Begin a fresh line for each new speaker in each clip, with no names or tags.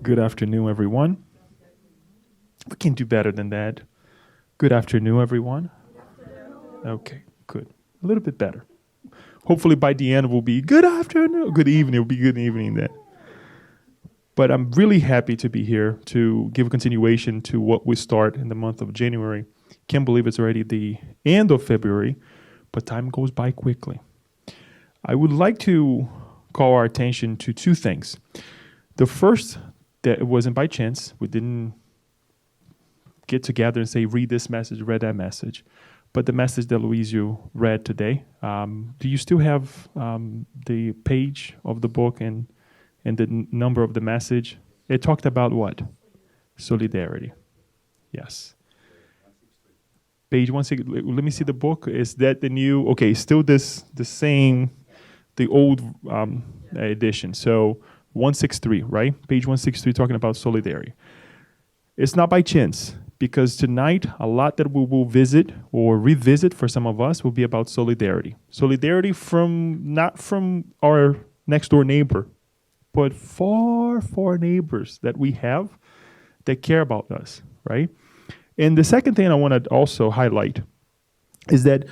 Good afternoon, everyone. We can do better than that. Good afternoon, everyone. Okay, good. A little bit better. Hopefully by the end we'll be good afternoon, good evening. It'll be good evening then. But I'm really happy to be here to give a continuation to what we start in the month of January. Can't believe it's already the end of February, but time goes by quickly. I would like to call our attention to two things. The first, that it wasn't by chance. We didn't get together and say, read this message, read that message. But the message that Luizio read today, do you still have the page of the book and the number of the message? It talked about what? Solidarity. Yes. Page 163. Let me see the book. Is that the new? Okay, still the same, the old edition. So 163, right? Page 163, talking about solidarity. It's not by chance, because tonight, a lot that we will visit or revisit for some of us will be about solidarity. Solidarity not from our next door neighbor, but far, far neighbors that we have that care about us, right? And the second thing I want to also highlight is that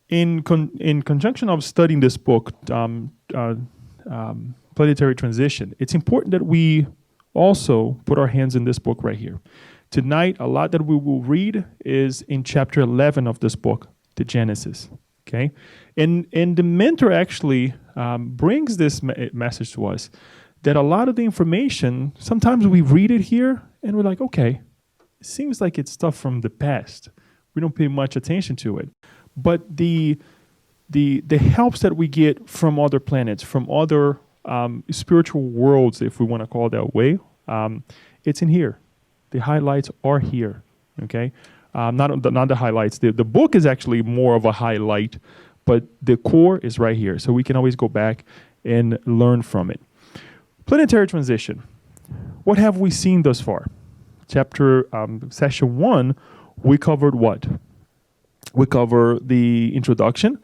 in conjunction of studying this book, Planetary Transition, it's important that we also put our hands in this book right here. Tonight, a lot that we will read is in chapter 11 of this book, the Genesis. Okay, and the mentor actually brings this message to us that a lot of the information, sometimes we read it here and we're like, okay, it seems like it's stuff from the past. We don't pay much attention to it, but the helps that we get from other planets, from other spiritual worlds, if we want to call it that way, it's in here. The highlights are here, okay? Not the highlights. The book is actually more of a highlight, but the core is right here. So we can always go back and learn from it. Planetary Transition. What have we seen thus far? Session 1, we covered what? We cover the introduction,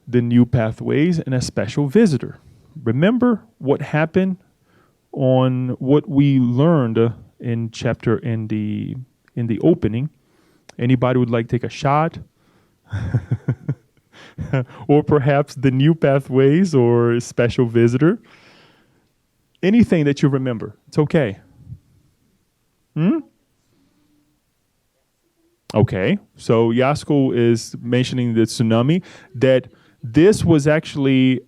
the new pathways, and a special visitor. Remember what happened on what we learned in the opening. Anybody would like to take a shot? Or perhaps the new pathways or special visitor? Anything that you remember. It's okay. Okay. So Yasko is mentioning the tsunami, that this was actually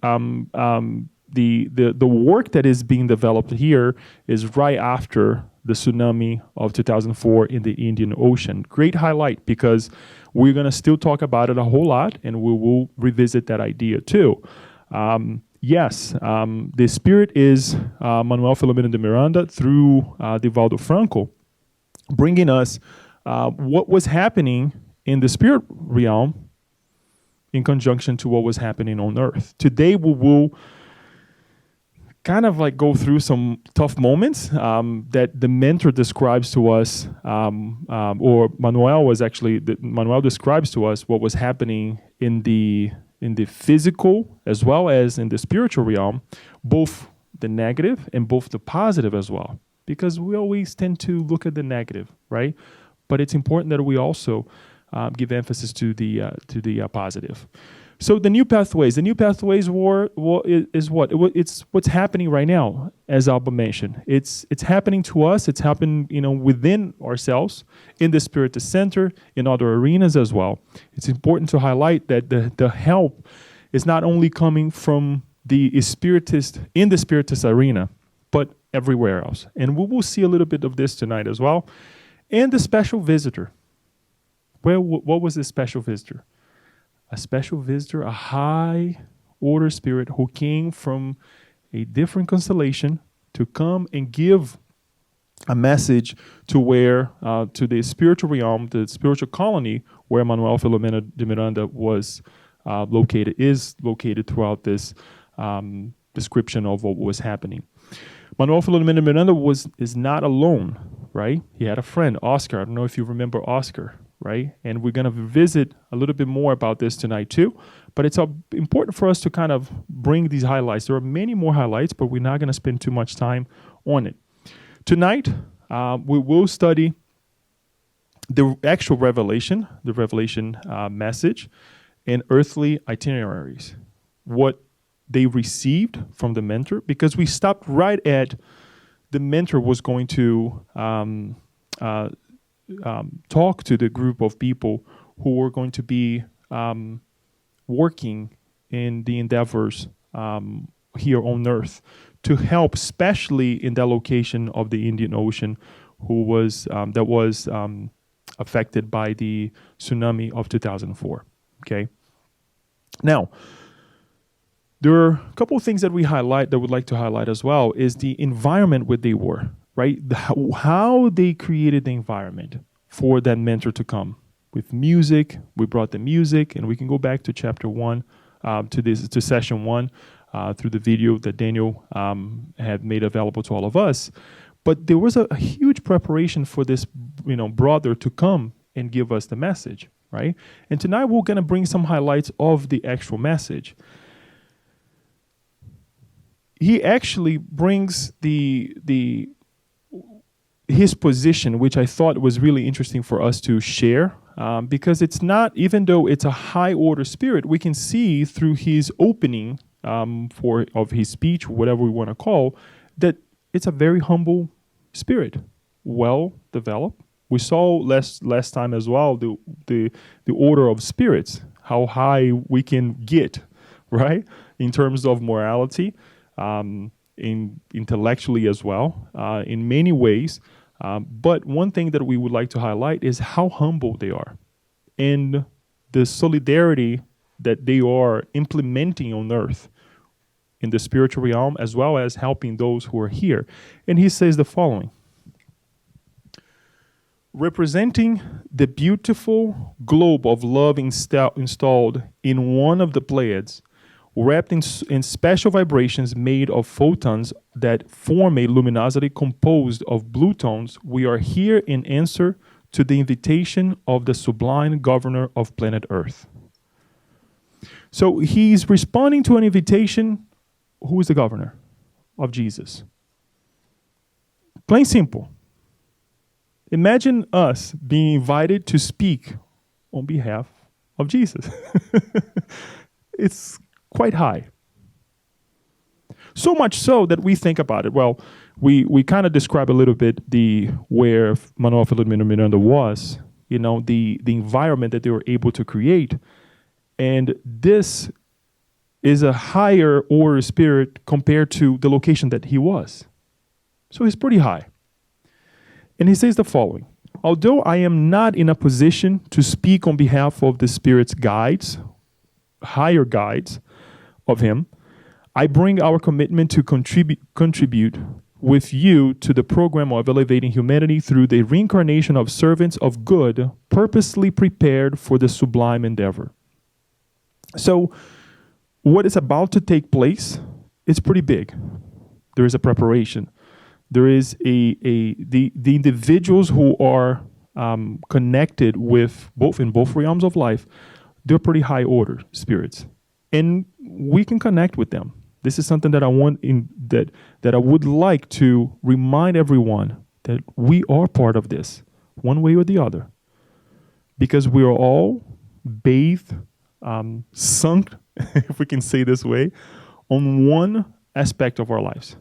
the work that is being developed here is right after the tsunami of 2004 in the Indian Ocean. Great highlight, because we're going to still talk about it a whole lot, and we will revisit that idea too. The spirit is Manuel Filomeno de Miranda through Divaldo Franco, bringing us what was happening in the spirit realm in conjunction to what was happening on Earth. Today we will kind of like go through some tough moments that the mentor describes to us, or Manuel describes to us what was happening in the physical as well as in the spiritual realm, both the negative and both the positive as well, because we always tend to look at the negative, right? But it's important that we also give emphasis to the positive. So the new pathways. The new pathways is what? It's what's happening right now, as Alba mentioned. It's happening to us. It's happening, within ourselves, in the Spiritist Center, in other arenas as well. It's important to highlight that the help is not only coming from the Spiritist in the Spiritist arena, but everywhere else. And we will see a little bit of this tonight as well. And the special visitor. What was the special visitor? A special visitor, a high order spirit who came from a different constellation to come and give a message to to the spiritual realm, the spiritual colony where Manuel Filomeno de Miranda is located throughout this description of what was happening. Manuel Filomeno de Miranda is not alone, right? He had a friend, Oscar. I don't know if you remember Oscar, right? And we're going to visit a little bit more about this tonight too. But it's important for us to kind of bring these highlights. There are many more highlights, but we're not going to spend too much time on it. Tonight, we will study the actual revelation, the revelation message, and earthly itineraries, what they received from the mentor, because we stopped right at the mentor was going to talk to the group of people who were going to be working in the endeavors here on Earth to help, especially in that location of the Indian Ocean, that was affected by the tsunami of 2004. Okay. Now, there are a couple of things that would like to highlight as well, is the environment where they were, right? How they created the environment for that mentor to come. With music, we brought the music, and we can go back to chapter 1, to session 1, through the video that Daniel had made available to all of us. But there was a huge preparation for this, brother to come and give us the message, right? And tonight we're going to bring some highlights of the actual message. He actually brings his position, which I thought was really interesting for us to share, because it's not, even though it's a high order spirit, we can see through his opening of his speech, whatever we want to call, that it's a very humble spirit, well developed. We saw last time as well the order of spirits, how high we can get, right, in terms of morality, intellectually as well, in many ways. But one thing that we would like to highlight is how humble they are, and the solidarity that they are implementing on Earth in the spiritual realm, as well as helping those who are here. And he says the following: representing the beautiful globe of love installed in one of the Pleiades, wrapped in special vibrations made of photons that form a luminosity composed of blue tones, we are here in answer to the invitation of the sublime governor of planet Earth. So he's responding to an invitation. Who is the governor? Of Jesus. Plain simple. Imagine us being invited to speak on behalf of Jesus. It's quite high. So much so that we think about it. Well, we kind of describe a little bit where Manuel P and Miranda was, the environment that they were able to create. And this is a higher order spirit compared to the location that he was. So he's pretty high. And he says the following: although I am not in a position to speak on behalf of the spirit's guides, higher guides of him, I bring our commitment to contribute with you to the program of elevating humanity through the reincarnation of servants of good, purposely prepared for the sublime endeavor. So what is about to take place is pretty big. There is a preparation. There is the individuals who are connected with both realms of life. They're pretty high order spirits, and we can connect with them. This is something that I would like to remind everyone, that we are part of this, one way or the other, because we are all bathed, sunk, if we can say this way, on one aspect of our lives,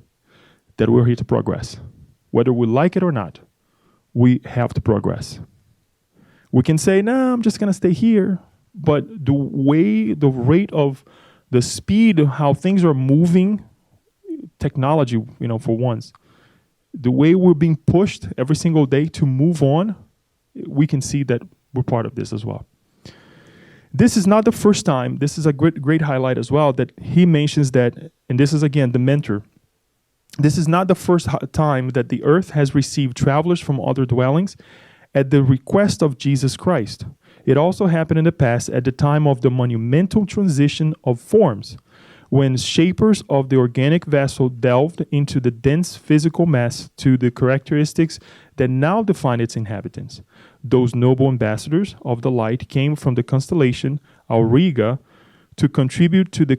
that we're here to progress. Whether we like it or not, we have to progress. We can say, I'm just going to stay here. But the rate of the speed of how things are moving, technology, for once, the way we're being pushed every single day to move on, we can see that we're part of this as well. This is not the first time. This is a great highlight as well, that he mentions that, and this is again the mentor. This is not the first time that the earth has received travelers from other dwellings at the request of Jesus Christ. It also happened in the past at the time of the monumental transition of forms, when shapers of the organic vessel delved into the dense physical mass to the characteristics that now define its inhabitants. Those noble ambassadors of the light came from the constellation Auriga to contribute to the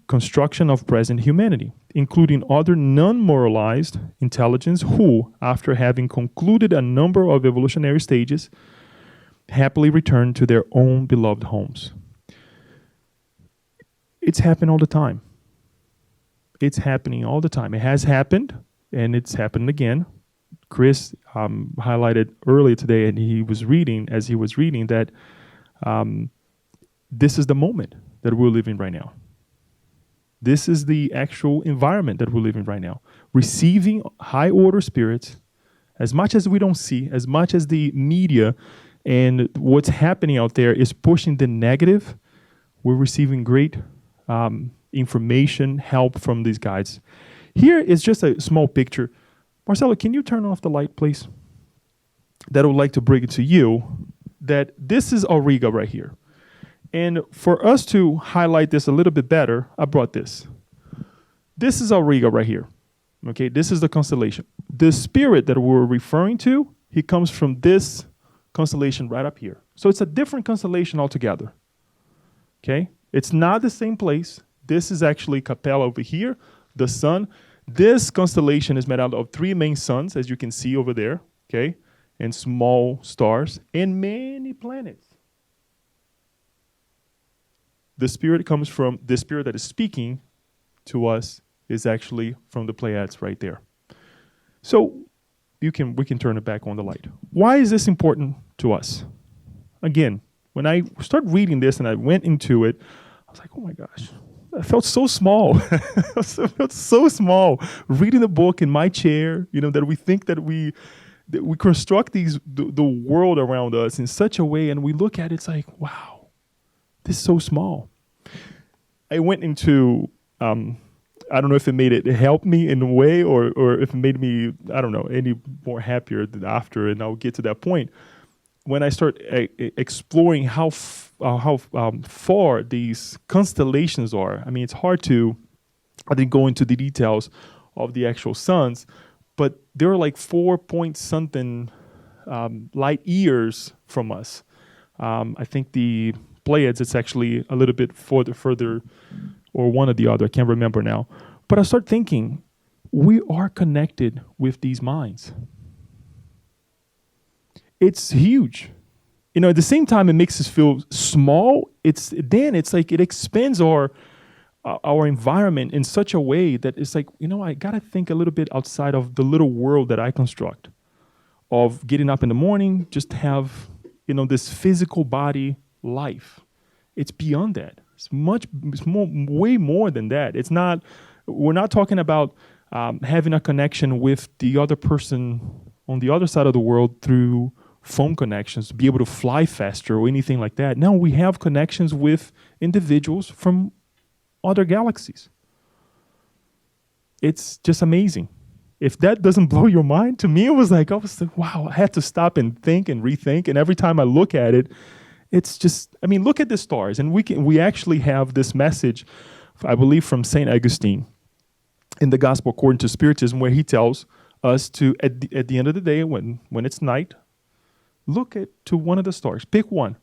construction of present humanity, including other non-moralized intelligence who, after having concluded a number of evolutionary stages, happily return to their own beloved homes. It's happening all the time. It's happening all the time. It has happened, and it's happened again. Chris highlighted earlier today, and as he was reading, that this is the moment that we're living right now. This is the actual environment that we're living right now. Receiving high order spirits, as much as we don't see, as much as the media and what's happening out there is pushing the negative, we're receiving great information, help from these guides. Here is just a small picture. Marcelo, can you turn off the light, please? That I would like to bring it to you, that this is Auriga right here. And for us to highlight this a little bit better, I brought this. This is Auriga right here. Okay, this is the constellation. The spirit that we're referring to, he comes from this constellation right up here. So it's a different constellation altogether. Okay, it's not the same place. This is actually Capella over here, the sun. This constellation is made out of 3 main suns, as you can see over there, okay, and small stars, and many planets. The spirit comes from, the spirit that is speaking to us is actually from the Pleiades right there. So we can turn it back on the light. Why is this important to us? Again, when I started reading this and I went into it, I was like, oh my gosh, I felt so small. I felt so small reading the book in my chair, that we think that we construct the world around us in such a way, and we look at it, it's like, wow, this is so small. I went into, I don't know if it helped me in a way or if it made me, I don't know, any more happier than after, and I'll get to that point. When I start exploring how far these constellations are, I mean, it's hard to, I didn't go into the details of the actual suns, but they're like 4-point-something light years from us. I think the Pleiades, it's actually a little bit further, or one or the other, I can't remember now. But I start thinking, we are connected with these minds. It's huge. At the same time, it makes us feel small. It's like it expands our environment in such a way that it's like, I got to think a little bit outside of the little world that I construct of getting up in the morning, just have, this physical body life. It's beyond that. It's way more than that. We're not talking about having a connection with the other person on the other side of the world through phone connections, to be able to fly faster or anything like that. No, we have connections with individuals from other galaxies. It's just amazing. If that doesn't blow your mind, to me, I was like, wow, I had to stop and think and rethink. And every time I look at it, it's just, look at the stars. And we actually have this message, I believe, from St. Augustine in the Gospel according to Spiritism, where he tells us to, at the end of the day, when it's night, look to one of the stars. Pick one.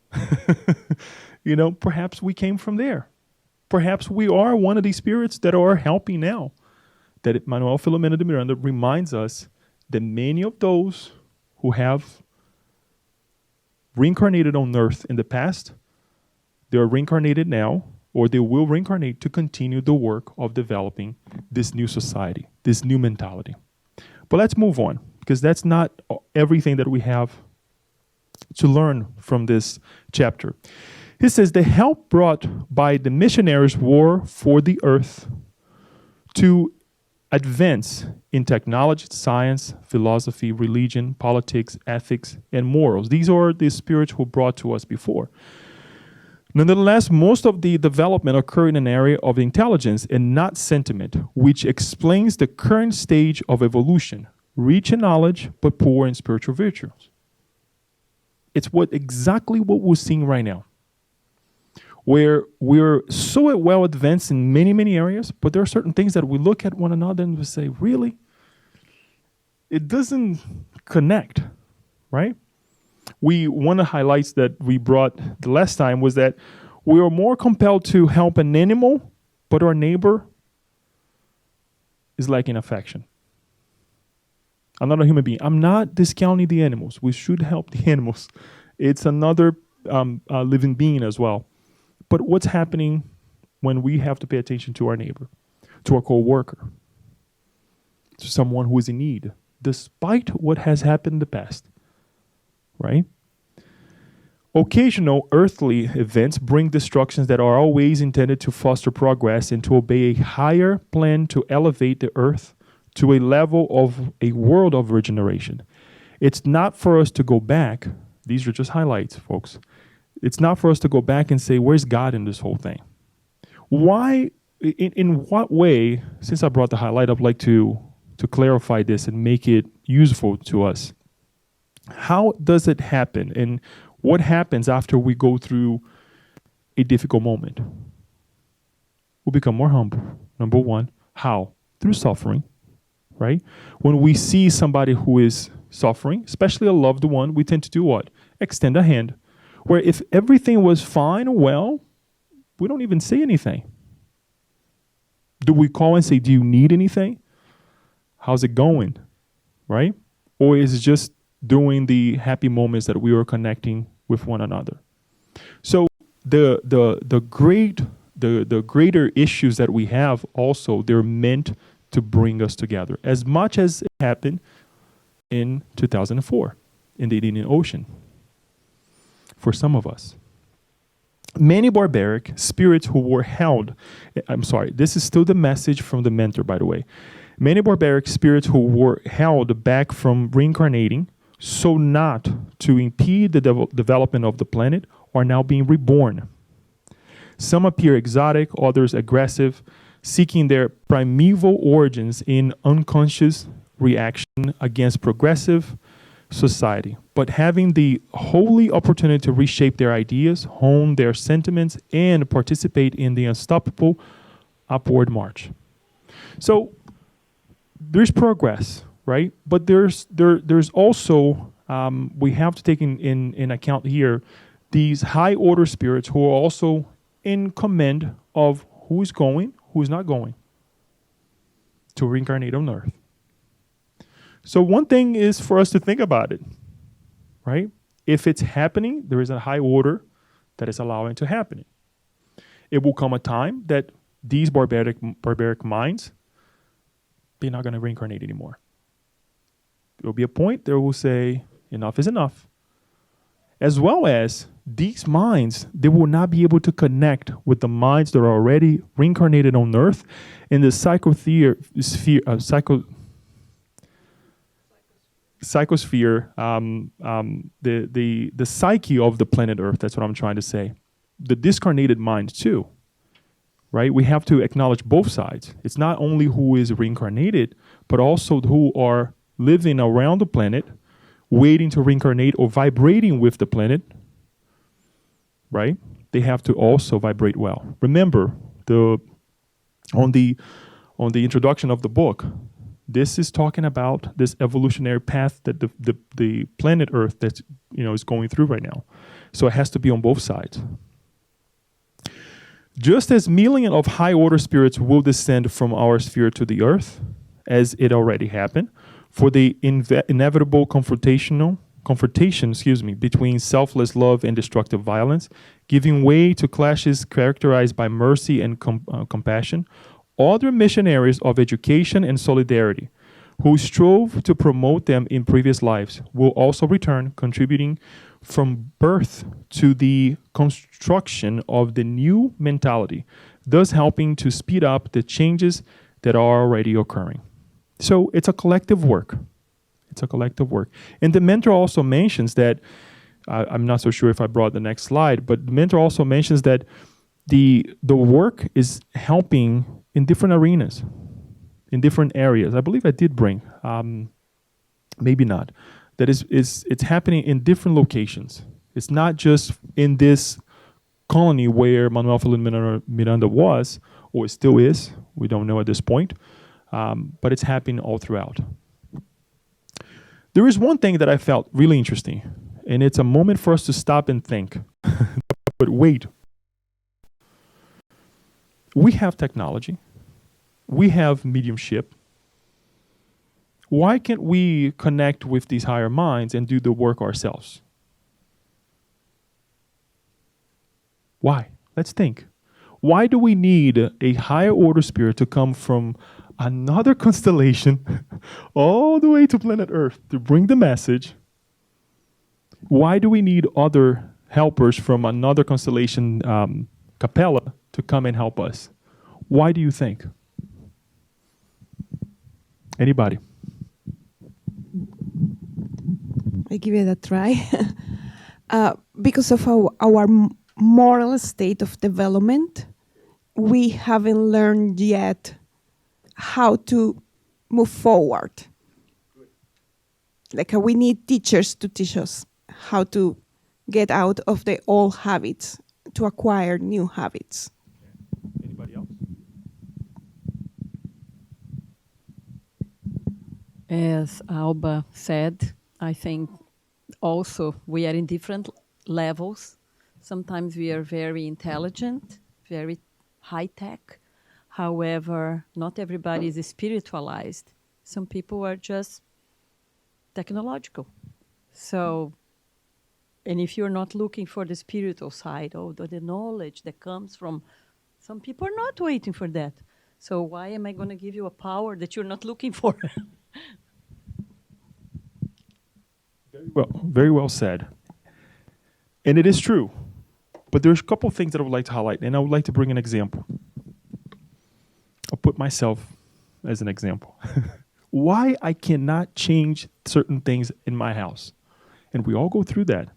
Perhaps we came from there. Perhaps we are one of these spirits that are helping now. That Manuel Filomeno de Miranda reminds us that many of those who have reincarnated on Earth in the past, they are reincarnated now, or they will reincarnate to continue the work of developing this new society, this new mentality. But let's move on, because that's not everything that we have to learn from this chapter. He says, the help brought by the missionaries were for the earth to advance in technology, science, philosophy, religion, politics, ethics, and morals. These are the spirits who brought to us before. Nonetheless, most of the development occurred in an area of intelligence and not sentiment, which explains the current stage of evolution, rich in knowledge, but poor in spiritual virtues. It's exactly what we're seeing right now, where we're so well advanced in many, many areas, but there are certain things that we look at one another and we say, really? It doesn't connect, right? One of the highlights that we brought the last time was that We are more compelled to help an animal, but our neighbor is lacking affection. I'm not a human being. I'm not discounting the animals. We should help the animals. It's another living being as well. But what's happening when we have to pay attention to our neighbor, to our co-worker, to someone who is in need, despite what has happened in the past, right? Occasional earthly events bring destructions that are always intended to foster progress and to obey a higher plan to elevate the earth to a level of a world of regeneration. It's not for us to go back. These are just highlights, folks. It's not for us to go back and say, where's God in this whole thing? Why, in what way, since I brought the highlight, I'd like to clarify this and make it useful to us. How does it happen? And what happens after we go through a difficult moment? We become more humble. Number one. How? Through suffering, right? When we see somebody who is suffering, especially a loved one, we tend to do what? Extend a hand. Where if everything was fine, well, we don't even say anything. Do we call and say, do you need anything? How's it going? Right? Or is it just during the happy moments that we are connecting with one another? So the greater issues that we have also, they're meant to bring us together, as much as it happened in 2004 in the Indian Ocean for some of us. Many barbaric spirits who were held, I'm sorry, this is still the message from the mentor, by the way. Many barbaric spirits who were held back from reincarnating, so not to impede the development of the planet, are now being reborn. Some appear exotic, others aggressive, seeking their primeval origins in unconscious reaction against progressive society, but having the holy opportunity to reshape their ideas, hone their sentiments, and participate in the unstoppable upward march. So there's progress, right? But there's also, we have to take in account here these high order spirits who are also in command of who is going, who is not going to reincarnate on Earth. So one thing is for us to think about it, right? If it's happening, there is a high order that is allowing it to happen. It will come a time that these barbaric minds, they're not going to reincarnate anymore. There will be a point that will say, enough is enough. As well as these minds, they will not be able to connect with the minds that are already reincarnated on Earth in the psychosphere, the psyche of the planet Earth. That's what I'm trying to say. The discarnated mind too, right? We have to acknowledge both sides. It's not only who is reincarnated, but also who are living around the planet, waiting to reincarnate or vibrating with the planet, right? They have to also vibrate well. Remember, on the introduction of the book, this is talking about this evolutionary path that the planet Earth that is going through right now. So it has to be on both sides. Just as millions of high order spirits will descend from our sphere to the Earth, as it already happened, for the inevitable confrontation between selfless love and destructive violence, giving way to clashes characterized by mercy and compassion, other missionaries of education and solidarity who strove to promote them in previous lives will also return, contributing from birth to the construction of the new mentality, thus helping to speed up the changes that are already occurring. So it's a collective work. It's a collective work. And the mentor also mentions that, I'm not so sure if I brought the next slide, but the mentor also mentions that the work is helping in different arenas, in different areas. I believe I did bring, maybe not. That it's happening in different locations. It's not just in this colony where Manuel Miranda was, or still is. We don't know at this point. But it's happening all throughout. There is one thing that I felt really interesting, and it's a moment for us to stop and think. But wait, We have technology. We have mediumship. Why can't we connect with these higher minds and do the work ourselves? Why? Let's think. Why do we need a higher order spirit to come from another constellation all the way to planet Earth to bring the message? Why do we need other helpers from another constellation, Capella, to come and help us? Why do you think? Anybody?
I give it a try. Because of our moral state of development, we haven't learned yet how to move forward. Like we need teachers to teach us how to get out of the old habits to acquire new habits.
Anybody else?
As Alba said, I think also we are in different levels. Sometimes we are very intelligent, very high-tech. However, not everybody is spiritualized. Some people are just technological. So, and if you're not looking for the spiritual side, the knowledge that comes from, some people are not waiting for that. So why am I going to give you a power that you're not looking for?
Very well said. And it is true. But there's a couple of things that I would like to highlight, and I would like to bring an example. I'll put myself as an example. Why I cannot change certain things in my house. And we all go through that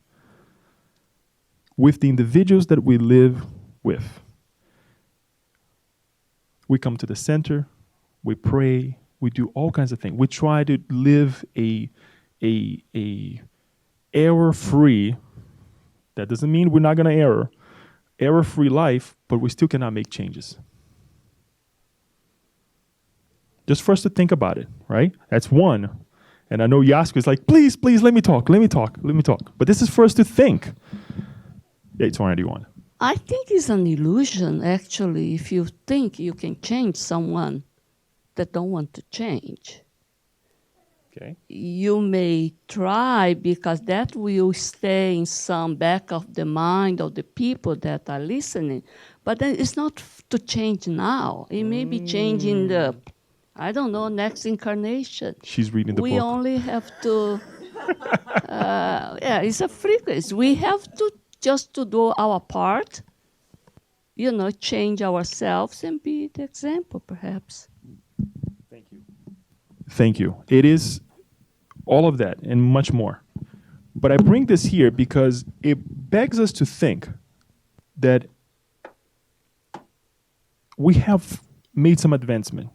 with the individuals that we live with. We come to the center, we pray, we do all kinds of things. We try to live a error-free, that doesn't mean we're not going to error-free life, but we still cannot make changes. Just for us to think about it, right? That's one. And I know Yasko is like, please, let me talk. But this is for us to think. Yeah, it's already one.
I think it's an illusion, actually, if you think you can change someone that don't want to change.
Okay.
You may try because that will stay in some back of the mind of the people that are listening. But then it's not to change now. It may be changing the, I don't know, next incarnation.
She's reading the book.
We only have to, it's a frequency. We have to just to do our part, change ourselves and be the example, perhaps.
Thank you. It is all of that and much more. But I bring this here because it begs us to think that we have made some advancement.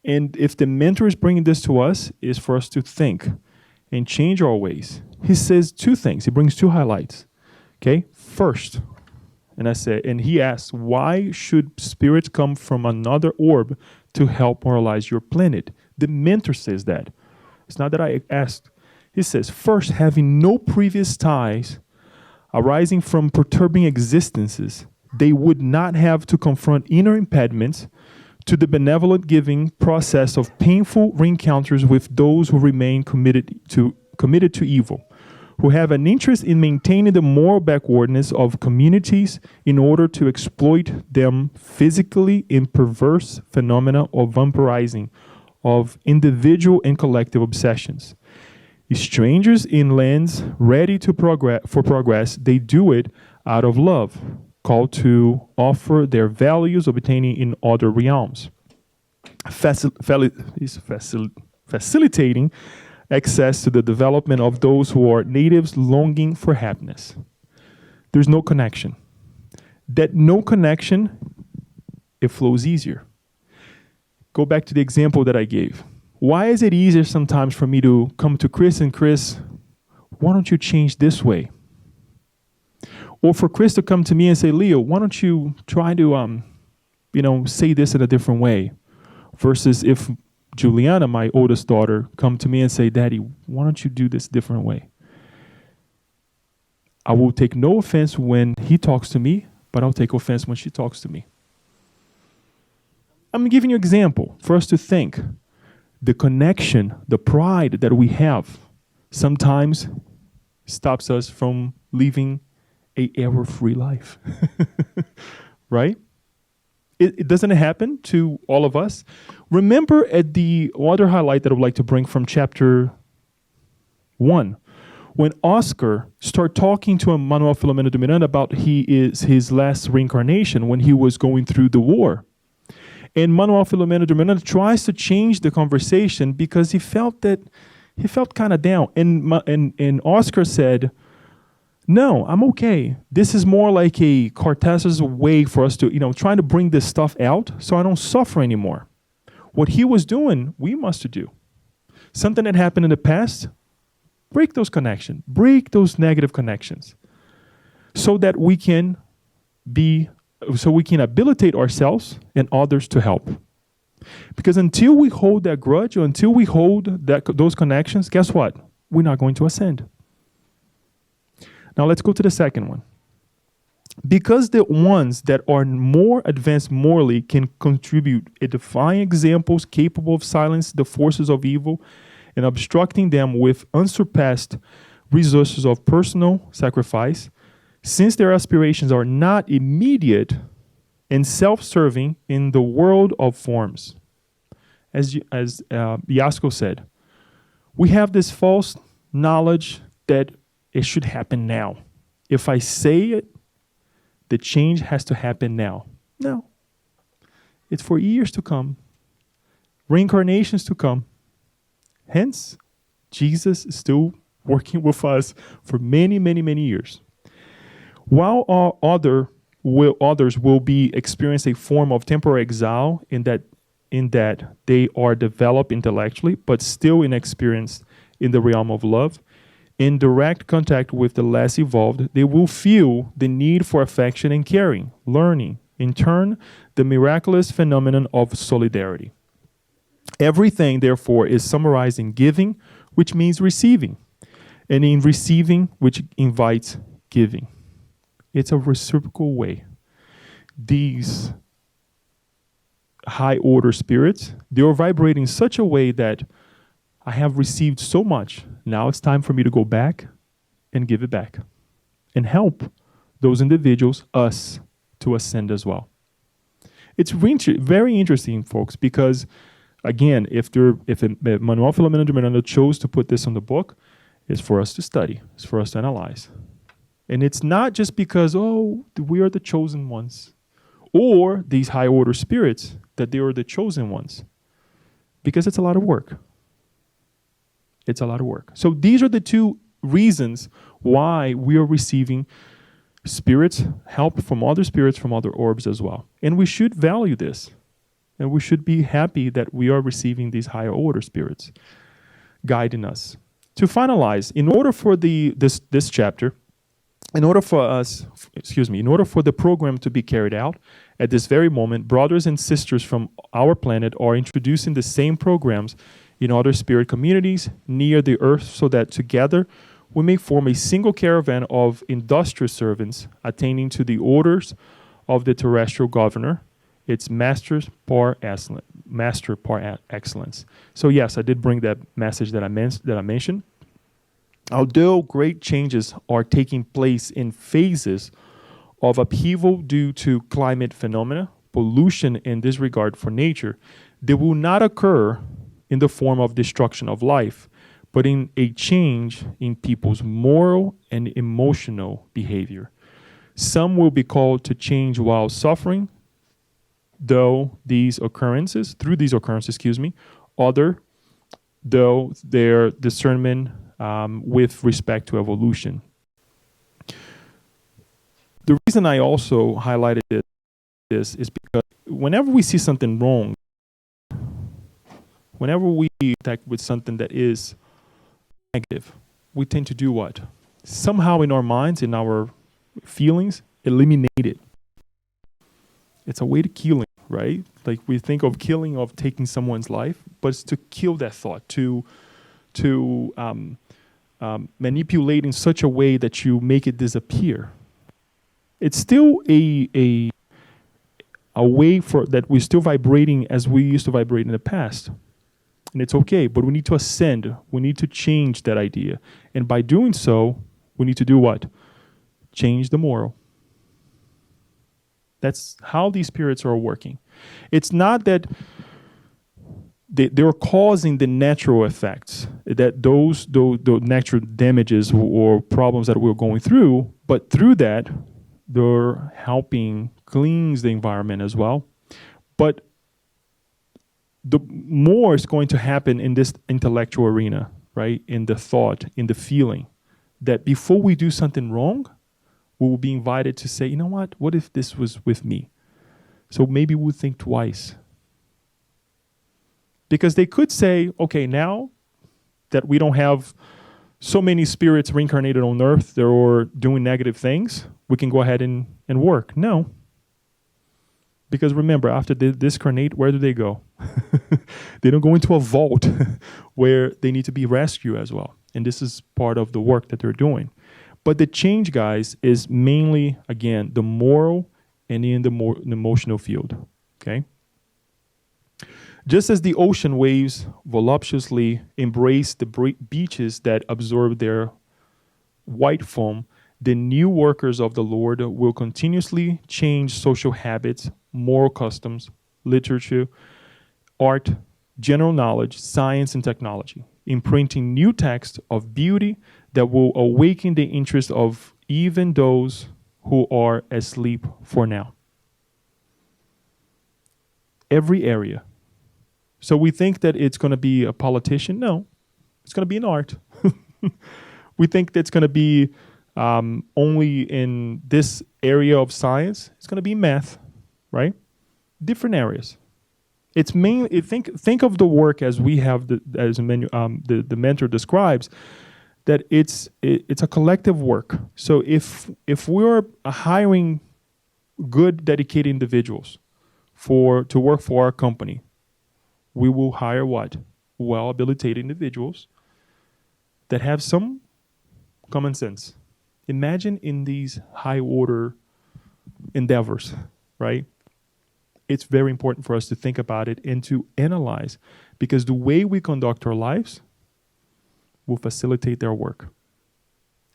And if the mentor is bringing this to us, is for us to think and change our ways. He says two things. He brings two highlights. Okay? First, and he asks, why should spirits come from another orb to help moralize your planet? The mentor says that. It's not that I asked. He says, first, having no previous ties arising from perturbing existences, they would not have to confront inner impediments to the benevolent giving process of painful reencounters with those who remain committed to evil, who have an interest in maintaining the moral backwardness of communities in order to exploit them physically in perverse phenomena of vampirizing of individual and collective obsessions. Strangers in lands ready to progress, they do it out of love, called to offer their values obtaining in other realms, facilitating access to the development of those who are natives longing for happiness. There's no connection. That no connection, it flows easier. Go back to the example that I gave. Why is it easier sometimes for me to come to Chris and Chris, why don't you change this way? Or for Chris to come to me and say, Leo, why don't you try to, say this in a different way? Versus if Juliana, my oldest daughter, come to me and say, Daddy, why don't you do this different way? I will take no offense when he talks to me, but I'll take offense when she talks to me. I'm giving you an example for us to think. The connection, the pride that we have sometimes stops us from living a error-free life. Right? It doesn't happen to all of us. Remember at the other highlight that I would like to bring from chapter 1, when Oscar started talking to Manuel Filomeno de Miranda about his last reincarnation when he was going through the war. And Manuel Filomeno de Miranda tries to change the conversation because he felt kind of down. And Oscar said, no, I'm okay. This is more like a catharsis way for us to, trying to bring this stuff out so I don't suffer anymore. What he was doing, we must do. Something that happened in the past, break those connections, break those negative connections so that we can habilitate ourselves and others to help. Because until we hold that grudge or until we hold those connections, guess what? We're not going to ascend. Now let's go to the second one. Because the ones that are more advanced morally can contribute edifying examples capable of silencing the forces of evil and obstructing them with unsurpassed resources of personal sacrifice, since their aspirations are not immediate and self-serving in the world of forms. As Yasko said, we have this false knowledge that it should happen now. If I say it, the change has to happen now. No. It's for years to come. Reincarnations to come. Hence, Jesus is still working with us for many, many, many years. While others will be experiencing a form of temporary exile in that they are developed intellectually, but still inexperienced in the realm of love, in direct contact with the less evolved, they will feel the need for affection and caring, learning, in turn, the miraculous phenomenon of solidarity. Everything, therefore, is summarized in giving, which means receiving, and in receiving, which invites giving. It's a reciprocal way. These high-order spirits, they are vibrating in such a way that I have received so much. Now it's time for me to go back and give it back and help those individuals, us, to ascend as well. It's very interesting, folks, because again, if Manuel Filomeno de Miranda chose to put this on the book, it's for us to study, it's for us to analyze. And it's not just because, we are the chosen ones, or these high order spirits, that they are the chosen ones, because it's a lot of work. It's a lot of work. So these are the two reasons why we are receiving spirits, help from other spirits, from other orbs as well. And we should value this. And we should be happy that we are receiving these higher order spirits guiding us. To finalize, in order for this chapter, in order for the program to be carried out, at this very moment, brothers and sisters from our planet are introducing the same programs in other spirit communities near the Earth so that together we may form a single caravan of industrious servants attaining to the orders of the terrestrial governor, its master par excellence. So yes, I did bring that message that I mentioned. Although great changes are taking place in phases of upheaval due to climate phenomena, pollution, and disregard for nature, they will not occur in the form of destruction of life, but in a change in people's moral and emotional behavior. Some will be called to change while suffering, through these occurrences, other, though their discernment with respect to evolution. The reason I also highlighted this is because whenever we see something wrong, whenever we attack with something that is negative, we tend to do what? Somehow in our minds, in our feelings, eliminate it. It's a way to killing, right? Like we think of killing, of taking someone's life, but it's to kill that thought, to manipulate in such a way that you make it disappear. It's still a a way for that we're still vibrating as we used to vibrate in the past. And it's okay, but we need to ascend. We need to change that idea. And by doing so, we need to do what? Change the moral. That's how these spirits are working. It's not that they're causing the natural effects, that those natural damages or problems that we're going through, but through that, they're helping cleanse the environment as well. But the more is going to happen in this intellectual arena, right? In the thought, in the feeling, that before we do something wrong, we will be invited to say, you know what if this was with me? So maybe we'll think twice. Because they could say, okay, now that we don't have so many spirits reincarnated on Earth that are doing negative things, we can go ahead and work. No. Because remember, after they discarnate, where do they go? They don't go into a vault where they need to be rescued as well. And this is part of the work that they're doing. But the change, guys, is mainly, again, the moral and in the emotional field. Okay? Just as the ocean waves voluptuously embrace the beaches that absorb their white foam, the new workers of the Lord will continuously change social habits, moral customs, literature, art, general knowledge, science, and technology, imprinting new texts of beauty that will awaken the interest of even those who are asleep for now. Every area. So we think that it's going to be a politician. No, it's going to be an art. We think that it's going to be only in this area of science. It's going to be math, right? Different areas. It's mainly think of the work as we have the mentor describes, that it's a collective work. So if we're hiring good, dedicated individuals to work for our company, we will hire what? Well-habilitated individuals that have some common sense. Imagine in these high-order endeavors, right? It's very important for us to think about it and to analyze, because the way we conduct our lives will facilitate their work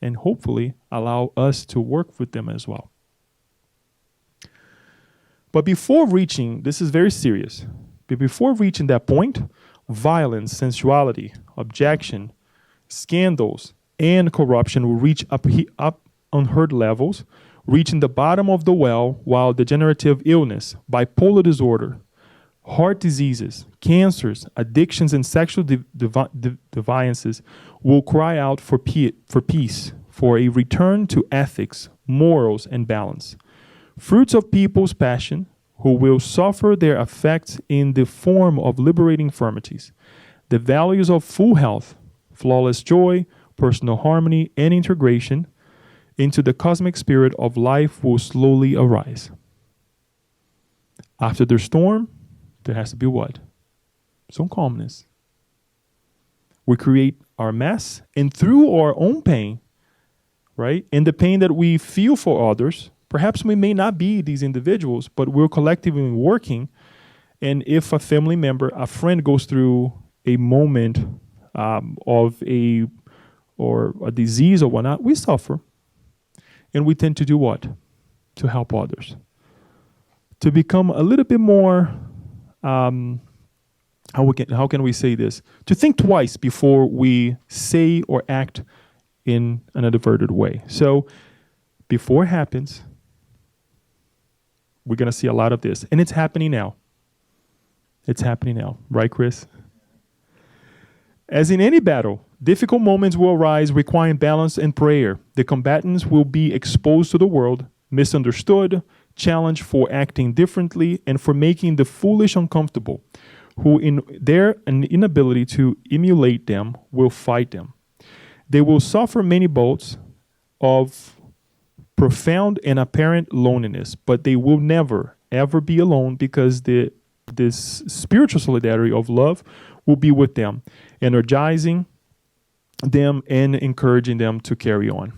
and hopefully allow us to work with them as well. But before reaching, this is very serious, but before reaching that point, violence, sensuality, objection, scandals, and corruption will reach up unheard levels, reaching the bottom of the well, while degenerative illness, bipolar disorder, heart diseases, cancers, addictions, and sexual deviances will cry out for peace, for a return to ethics, morals, and balance. Fruits of people's passion, who will suffer their effects in the form of liberating infirmities. The values of full health, flawless joy, personal harmony, and integration into the cosmic spirit of life will slowly arise. After the storm, there has to be what? Some calmness. We create our mess, and through our own pain, right, and the pain that we feel for others, perhaps we may not be these individuals, but we're collectively working. And if a family member, a friend goes through a moment of a disease or whatnot, we suffer. And we tend to do what? To help others. To become a little bit more, how can we say this? To think twice before we say or act in an adverted way. So before it happens, we're going to see a lot of this. And it's happening now. It's happening now. Right, Chris? As in any battle, difficult moments will arise requiring balance and prayer. The combatants will be exposed to the world, misunderstood, challenged for acting differently, and for making the foolish uncomfortable, who in their inability to emulate them will fight them. They will suffer many bouts of profound and apparent loneliness, but they will never, ever be alone, because this spiritual solidarity of love will be with them, energizing them and encouraging them to carry on.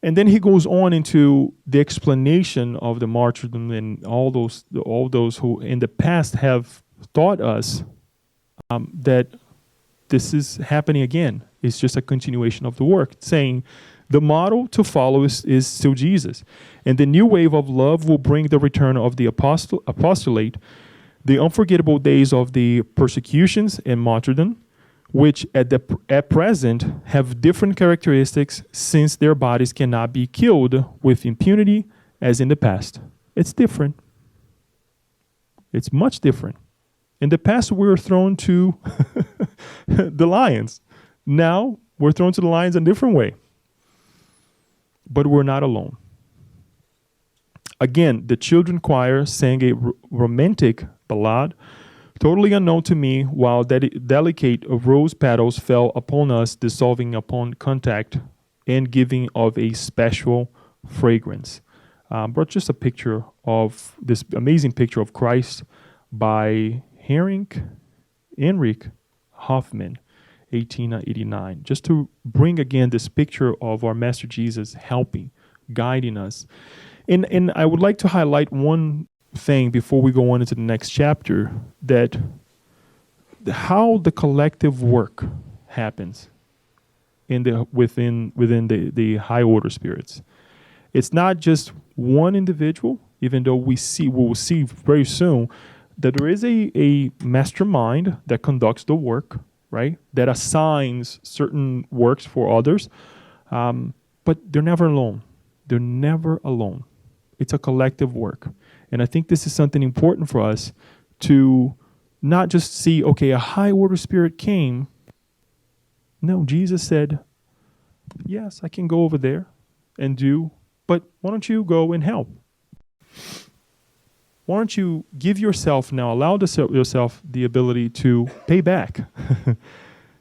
And then he goes on into the explanation of the martyrdom and all those who in the past have taught us that this is happening again. It's just a continuation of the work, saying the model to follow is still Jesus. And the new wave of love will bring the return of the apostolate, the unforgettable days of the persecutions and martyrdom, which at present have different characteristics since their bodies cannot be killed with impunity as in the past. It's different. It's much different. In the past, we were thrown to the lions. Now, we're thrown to the lions in a different way. But we're not alone. Again, the children choir sang a romantic ballad, totally unknown to me, while delicate rose petals fell upon us, dissolving upon contact and giving of a special fragrance. Brought just a picture of this amazing picture of Christ by Heinrich Hoffmann, 1889, just to bring again this picture of our Master Jesus helping, guiding us. And I would like to highlight one thing before we go on into the next chapter, that how the collective work happens within the high order spirits. It's not just one individual, even though we will see very soon that there is a mastermind that conducts the work, right? That assigns certain works for others, but they're never alone. They're never alone. It's a collective work. And I think this is something important for us to not just see, okay, a high order spirit came. No, Jesus said, yes, I can go over there and do, but why don't you go and help? Why don't you give yourself now, allow yourself the ability to pay back?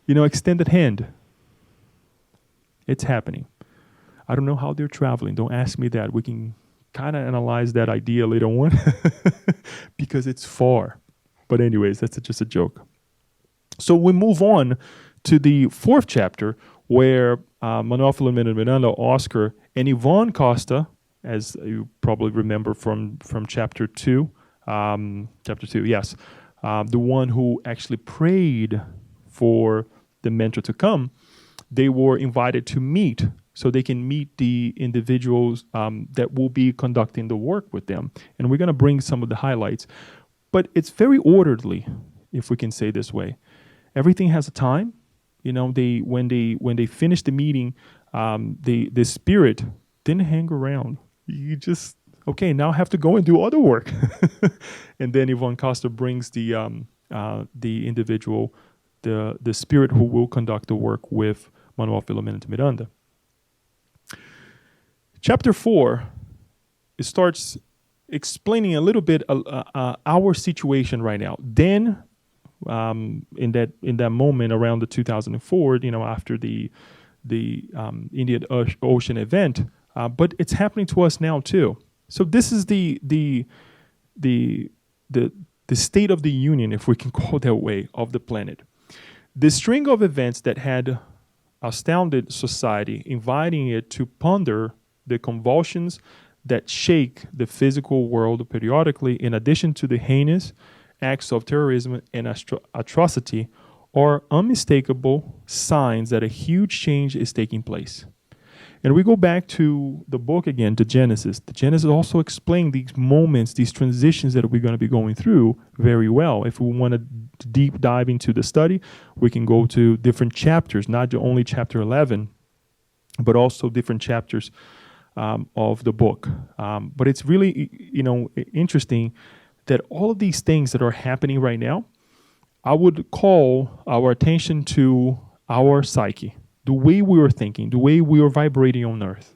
Extended hand. It's happening. I don't know how they're traveling. Don't ask me that. We can kind of analyze that idea later on because it's far. But anyways, that's just a joke. So we move on to the fourth chapter where Manuel Filomeno Miranda, Oscar, and Yvonne Costa, as you probably remember from chapter 2, yes, the one who actually prayed for the mentor to come, they were invited to meet so they can meet the individuals that will be conducting the work with them. And we're going to bring some of the highlights. But it's very orderly, if we can say this way. Everything has a time. When they finished the meeting, the spirit didn't hang around. You just, okay, now I have to go and do other work. And then Yvonne Costa brings the individual, the spirit who will conduct the work with Manuel Filomeno Miranda. Chapter 4, it starts explaining a little bit our situation right now. Then, in that moment around the 2004, after the Indian Ocean event, but it's happening to us now too. So this is the state of the union, if we can call it that way, of the planet. The string of events that had astounded society, inviting it to ponder the convulsions that shake the physical world periodically, in addition to the heinous acts of terrorism and atrocity, are unmistakable signs that a huge change is taking place. And we go back to the book again, to Genesis. The Genesis also explains these moments, these transitions that we're going to be going through very well. If we want to deep dive into the study, we can go to different chapters, not only chapter 11, but also different chapters of the book. But it's really, interesting that all of these things that are happening right now, I would call our attention to our psyche, the way we were thinking, the way we were vibrating on Earth.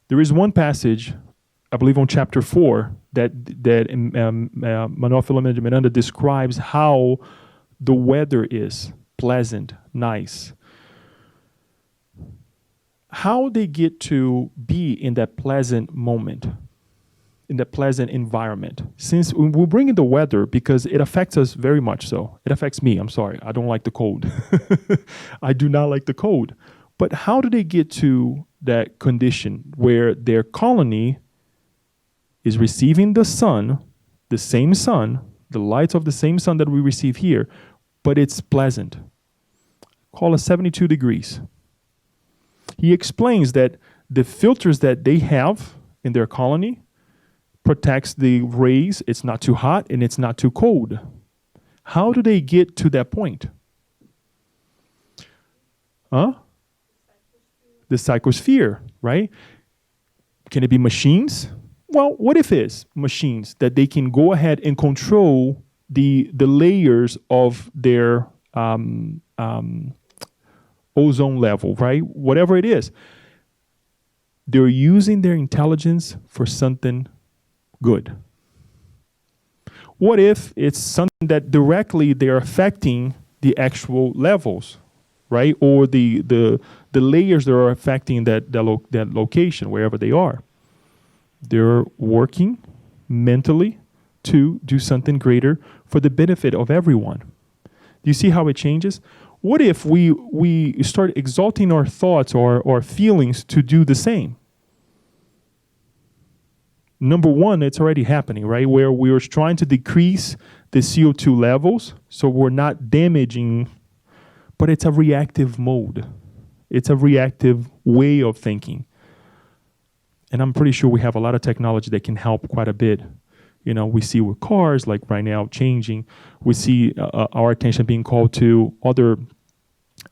There is one passage, I believe on chapter 4, that Manuel Filomeno Miranda describes how the weather is pleasant, nice. How they get to be in that pleasant moment in the pleasant environment. Since we'll bring in the weather because it affects us very much so. It affects me. I'm sorry. I don't like the cold. I do not like the cold. But how do they get to that condition where their colony is receiving the sun, the same sun, the light of the same sun that we receive here, but it's pleasant? Call it 72 degrees. He explains that the filters that they have in their colony protects the rays. It's not too hot and it's not too cold. How do they get to that point? The psychosphere, right? Can it be machines? Well, what if it's machines that they can go ahead and control the layers of their ozone level, right? Whatever it is. They're using their intelligence for something good. What if it's something that directly they're affecting the actual levels, right? Or the layers that are affecting that location, wherever they are. They're working mentally to do something greater for the benefit of everyone. Do you see how it changes? What if we start exalting our thoughts or our feelings to do the same? Number one, it's already happening, right? Where we're trying to decrease the CO2 levels so we're not damaging, but it's a reactive mode. It's a reactive way of thinking. And I'm pretty sure we have a lot of technology that can help quite a bit. You know, we see with cars, like right now, changing. We see our attention being called to other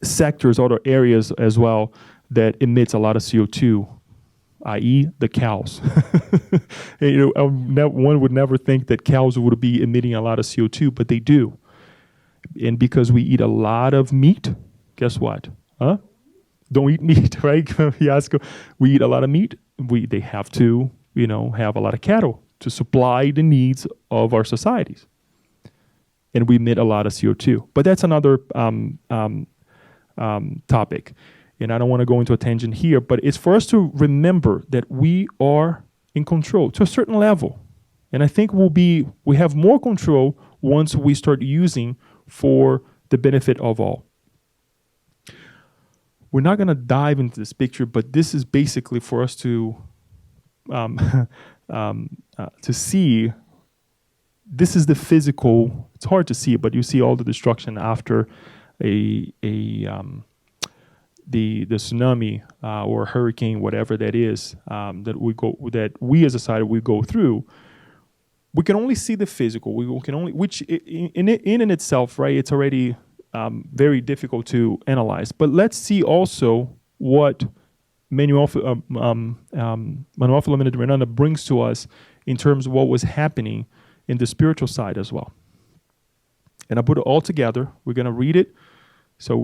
sectors, other areas as well that emits a lot of CO2, i.e. the cows. You know, one would never think that cows would be emitting a lot of CO2, but they do. And because we eat a lot of meat, guess what? Don't eat meat, right? We eat a lot of meat. They have to, you know, have a lot of cattle to supply the needs of our societies. And we emit a lot of CO2. But that's another topic. And I don't want to go into a tangent here, but it's for us to remember that we are in control to a certain level. And I think we have more control once we start using for the benefit of all. We're not going to dive into this picture, but this is basically for us to see. This is the physical. It's hard to see, but you see all the destruction after the tsunami or hurricane, whatever that is, that we as a society we go through. We can only see the physical. We can only, which in itself, right? It's already very difficult to analyze. But let's see also what Manuel Filomeno de Miranda brings to us in terms of what was happening in the spiritual side as well. And I put it all together. We're going to read it so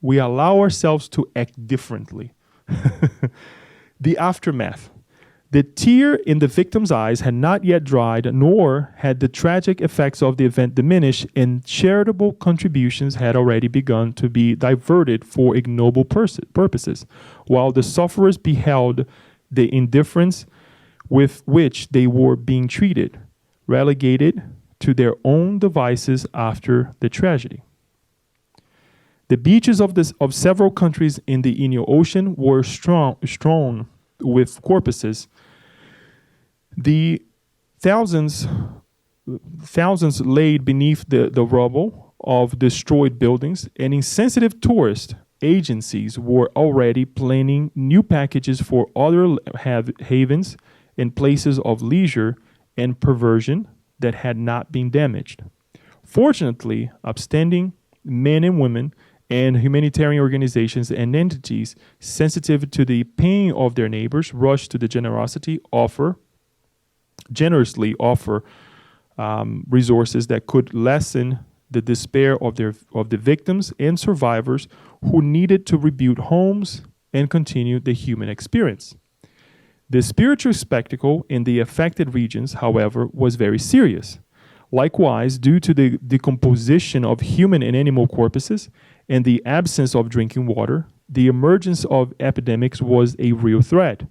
we allow ourselves to act differently. The aftermath. The tear in the victim's eyes had not yet dried, nor had the tragic effects of the event diminished, and charitable contributions had already begun to be diverted for ignoble purposes, while the sufferers beheld the indifference with which they were being treated, relegated to their own devices after the tragedy. The beaches of several countries in the Indian Ocean were strewn with corpses. The thousands laid beneath the rubble of destroyed buildings, and insensitive tourist agencies were already planning new packages for other havens and places of leisure and perversion that had not been damaged. Fortunately, upstanding men and women and humanitarian organizations and entities sensitive to the pain of their neighbors rushed to the generously offer resources that could lessen the despair of the victims and survivors who needed to rebuild homes and continue the human experience. The spiritual spectacle in the affected regions, however, was very serious. Likewise, due to the decomposition of human and animal corpses and the absence of drinking water, the emergence of epidemics was a real threat.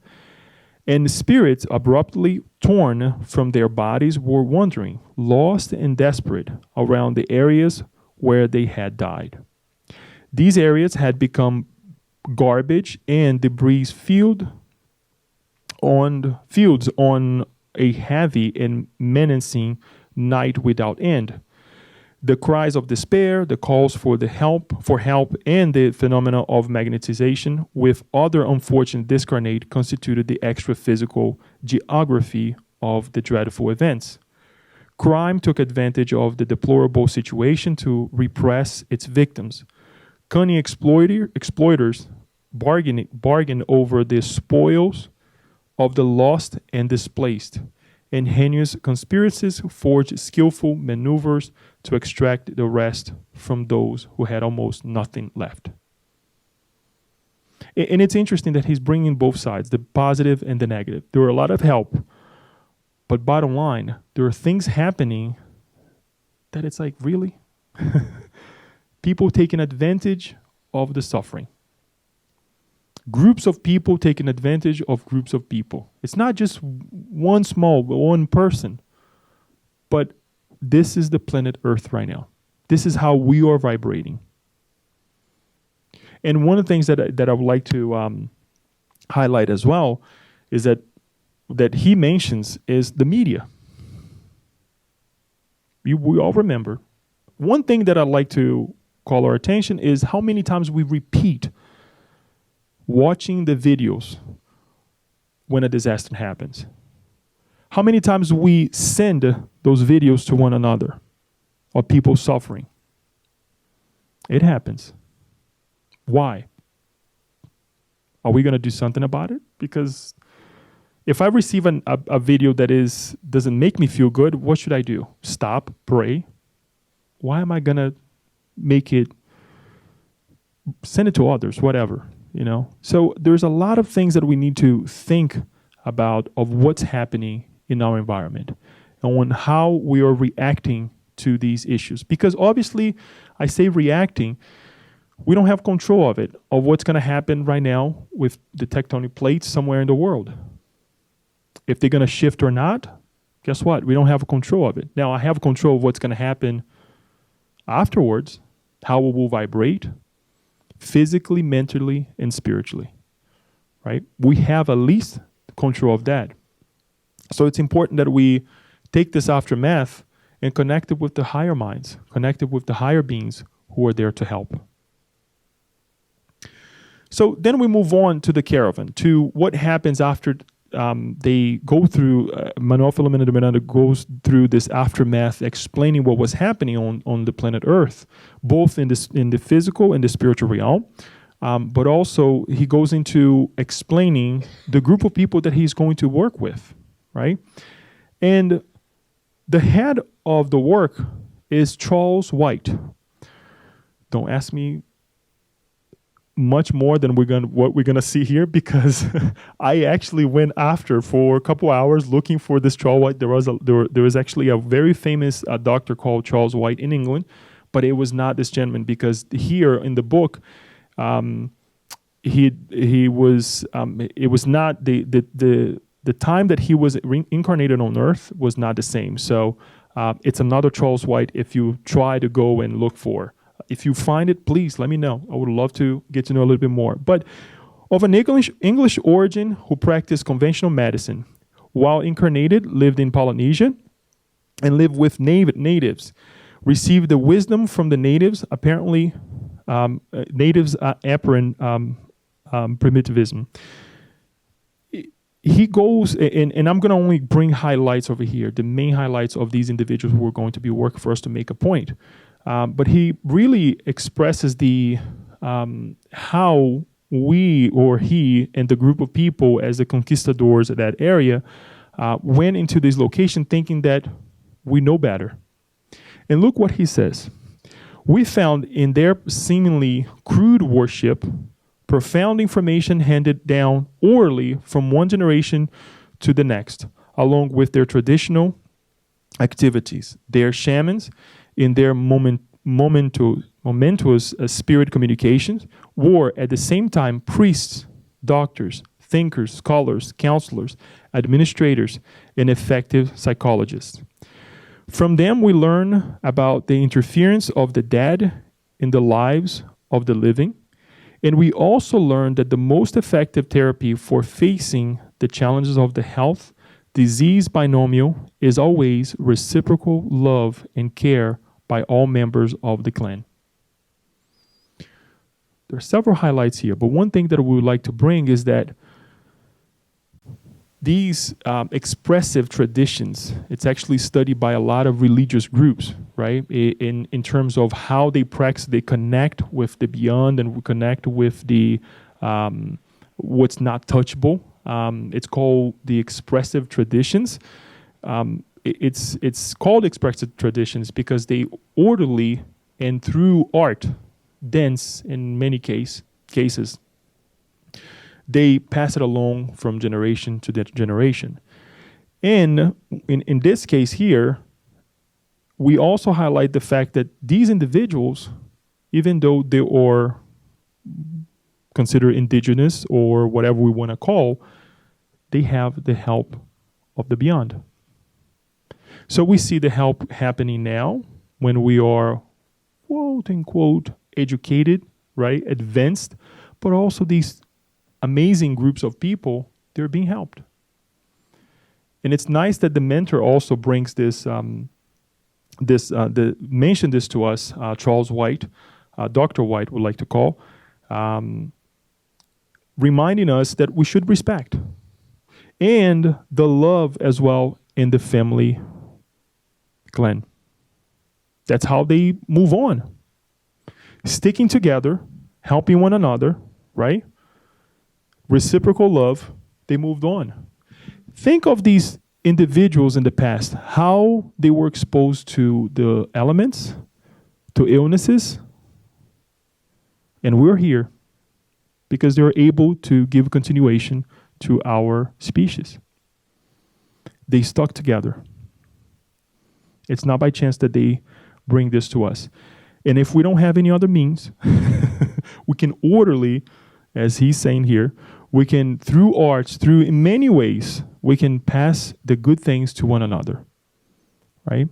And spirits abruptly torn from their bodies were wandering, lost and desperate, around the areas where they had died. These areas had become garbage and debris fields on a heavy and menacing night without end. The cries of despair, the calls for help, and the phenomena of magnetization with other unfortunate discarnate constituted the extra physical geography of the dreadful events. Crime took advantage of the deplorable situation to repress its victims. Cunning exploiters bargained over the spoils of the lost and displaced, and heinous conspiracies forged skillful maneuvers to extract the rest from those who had almost nothing left. And it's interesting that he's bringing both sides, the positive and the negative. There were a lot of help, but bottom line, there are things happening that it's like, really? People taking advantage of the suffering. Groups of people taking advantage of groups of people. It's not just one person, but this is the planet Earth right now. This is how we are vibrating. And one of the things that I would like to highlight as well is that he mentions is the media. We all remember. One thing that I'd like to call our attention is how many times we repeat watching the videos when a disaster happens. How many times we send those videos to one another of people suffering. It happens. Why? Are we going to do something about it? Because if I receive a video that doesn't make me feel good, what should I do? Stop, pray. Why am I going to send it to others, whatever, So there's a lot of things that we need to think about of what's happening in our environment and on how we are reacting to these issues. Because obviously, I say reacting, we don't have control of it, of what's going to happen right now with the tectonic plates somewhere in the world. If they're going to shift or not, guess what? We don't have control of it. Now, I have control of what's going to happen afterwards, how it will vibrate, physically, mentally, and spiritually, right? We have at least control of that. So it's important that we take this aftermath and connect it with the higher minds, connect it with the higher beings who are there to help. So then we move on to the caravan, to what happens after they go through, Manuel Filomeno de Miranda goes through this aftermath, explaining what was happening on the planet Earth, both in the physical and the spiritual realm. But also he goes into explaining the group of people that he's going to work with, right? And the head of the work is Charles White. Don't ask me much more than what we're gonna see here, because I actually went after for a couple hours looking for this Charles White. There was actually a very famous doctor called Charles White in England, but it was not this gentleman, because here in the book, he was it was not the time that he was reincarnated on Earth was not the same. So it's another Charles White if you try to go and look for. If you find it, please let me know. I would love to get to know a little bit more. But of an English origin who practiced conventional medicine, while incarnated, lived in Polynesia and lived with natives, received the wisdom from the natives, apparently natives apparent primitivism. He goes, and I'm going to only bring highlights over here, the main highlights of these individuals who are going to be working for us to make a point. But he really expresses how we, or he, and the group of people as the conquistadors of that area went into this location thinking that we know better. And look what he says. We found in their seemingly crude worship profound information handed down orally from one generation to the next, along with their traditional activities. Their shamans, in their momentous spirit communications, were at the same time priests, doctors, thinkers, scholars, counselors, administrators, and effective psychologists. From them, we learn about the interference of the dead in the lives of the living. And we also learn that the most effective therapy for facing the challenges of the health disease binomial is always reciprocal love and care by all members of the clan. There are several highlights here, but one thing that we would like to bring is that these expressive traditions, it's actually studied by a lot of religious groups, right? In terms of how they practice, they connect with the beyond and we connect with the what's not touchable. It's called the expressive traditions. It's called expressive traditions because they orderly and through art, dance in many cases, they pass it along from generation to generation. And in this case here, we also highlight the fact that these individuals, even though they are considered indigenous or whatever we want to call, they have the help of the beyond. So we see the help happening now when we are, quote unquote, educated, right, advanced, but also these amazing groups of people, they're being helped. And it's nice that the mentor also brings mentioned this to us, Charles White, Dr. White would like to call, reminding us that we should respect and the love as well in the family clan. That's how they move on. Sticking together, helping one another, right? Reciprocal love, they moved on. Think of these individuals in the past, how they were exposed to the elements, to illnesses, and we're here because they're able to give continuation to our species. They stuck together. It's not by chance that they bring this to us. And if we don't have any other means, we can orderly, as he's saying here, we can, through arts, through in many ways, we can pass the good things to one another, right?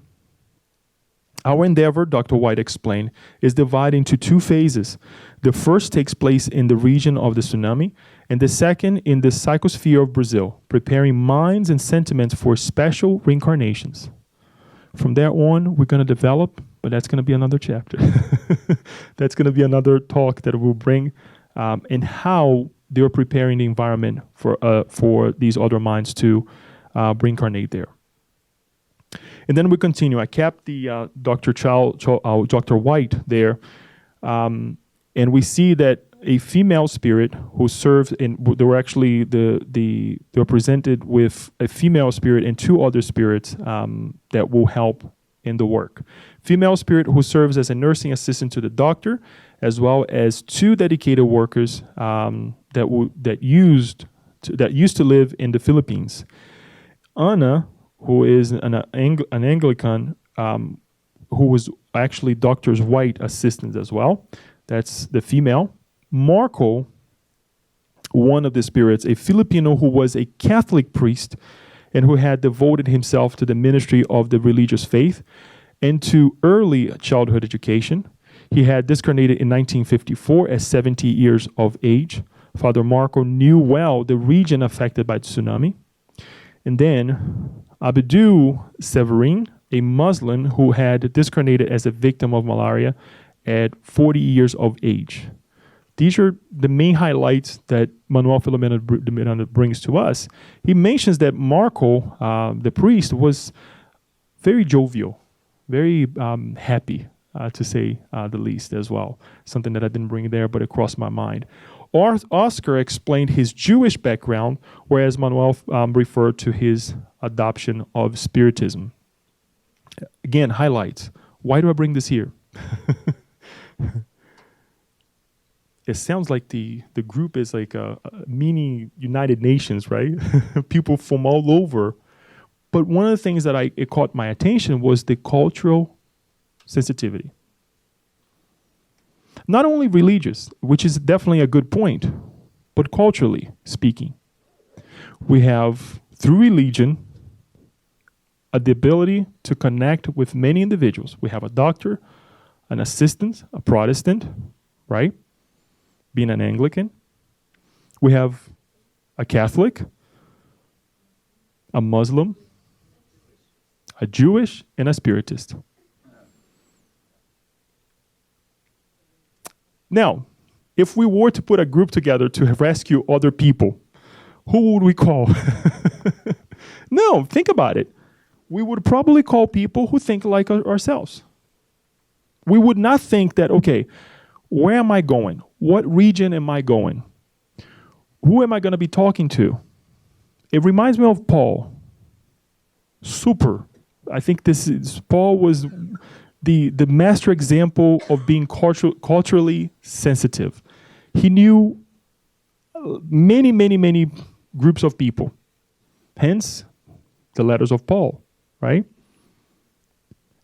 Our endeavor, Dr. White explained, is divided into two phases. The first takes place in the region of the tsunami, and the second in the psychosphere of Brazil, preparing minds and sentiments for special reincarnations. From there on, we're going to develop, but that's going to be another chapter. That's going to be another talk that we'll bring, and how they're preparing the environment for these other minds to reincarnate there. And then we continue. I kept the Dr. White there, and we see that a female spirit who served in. They were actually they were presented with a female spirit and two other spirits that will help in the work. Female spirit who serves as a nursing assistant to the doctor, as well as two dedicated workers that used to live in the Philippines. Anna, who is an Anglican, who was actually Dr. White's assistant as well. That's the female. Marco, one of the spirits, a Filipino who was a Catholic priest and who had devoted himself to the ministry of the religious faith and to early childhood education. He had discarnated in 1954 at 70 years of age. Father Marco knew well the region affected by the tsunami. And then Abdul Severin, a Muslim who had discarnated as a victim of malaria at 40 years of age. These are the main highlights that Manuel de Miranda brings to us. He mentions that Marco, the priest, was very jovial, very happy, to say the least as well. Something that I didn't bring there, but it crossed my mind. Oscar explained his Jewish background, whereas Manuel referred to his adoption of Spiritism. Again, highlights. Why do I bring this here? It sounds like the group is like a mini United Nations, right? People from all over. But one of the things that it caught my attention was the cultural sensitivity. Not only religious, which is definitely a good point, but culturally speaking, We have, through religion, the ability to connect with many individuals. We have a doctor, an assistant, a Protestant, right? Being an Anglican. We have a Catholic, a Muslim, a Jewish, and a Spiritist. Now, if we were to put a group together to rescue other people, who would we call? No, think about it. We would probably call people who think like ourselves. We would not think that, okay, where am I going? What region am I going? Who am I going to be talking to? It reminds me of Paul. Super. I think Paul was the master example of being culturally sensitive. He knew many, many, many groups of people. Hence, the letters of Paul, right?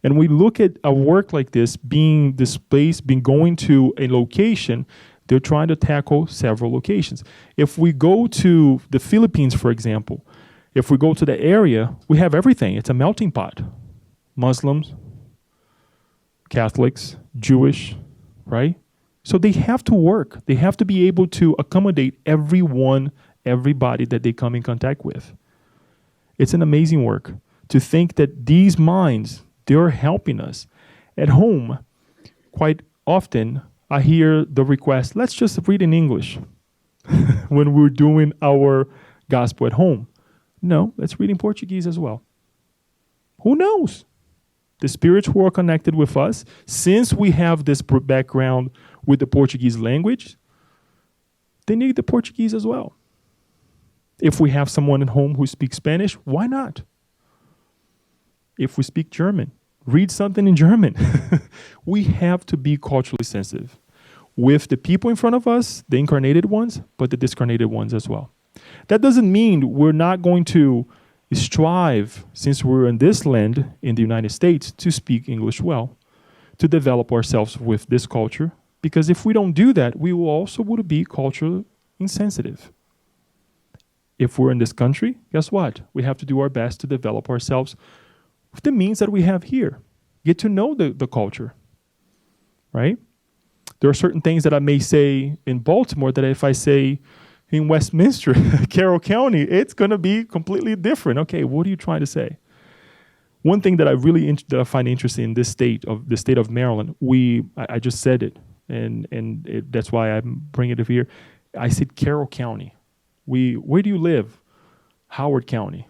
And we look at a work like this being displaced, being going to a location, they're trying to tackle several locations. If we go to the Philippines, for example, if we go to the area, we have everything. It's a melting pot. Muslims, Catholics, Jewish, right? So they have to work. They have to be able to accommodate everybody that they come in contact with. It's an amazing work to think that these minds, they're helping us. At home, quite often, I hear the request, let's just read in English when we're doing our gospel at home. No, let's read in Portuguese as well. Who knows? The spirits who are connected with us, since we have this background with the Portuguese language, they need the Portuguese as well. If we have someone at home who speaks Spanish, why not? If we speak German, read something in German. We have to be culturally sensitive with the people in front of us, the incarnated ones, but the discarnated ones as well. That doesn't mean we're not going to strive, since we're in this land, in the United States, to speak English well, to develop ourselves with this culture, because if we don't do that, we will also would be culturally insensitive. If we're in this country, guess what? We have to do our best to develop ourselves with the means that we have here. Get to know the culture, right? There are certain things that I may say in Baltimore that if I say in Westminster, Carroll County, it's going to be completely different. Okay, what are you trying to say? One thing that that I find interesting in the state of Maryland, I just said it, and that's why I'm bringing it here. I said Carroll County. Where do you live? Howard County.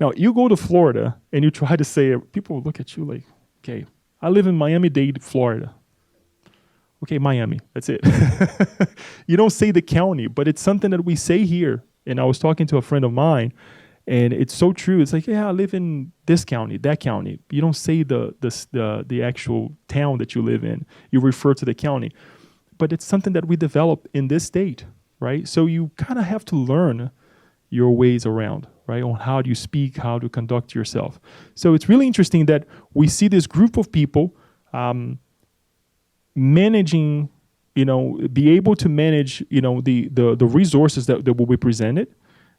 Now, you go to Florida and you try to say it, people will look at you like, okay, I live in Miami-Dade, Florida. Okay, Miami, that's it. You don't say the county, but it's something that we say here. And I was talking to a friend of mine, and it's so true. It's like, yeah, I live in this county, that county. You don't say the actual town that you live in. You refer to the county. But it's something that we develop in this state, right? So you kind of have to learn your ways around, right? On how do you speak, how to conduct yourself. So it's really interesting that we see this group of people managing, be able to manage, the resources that will be presented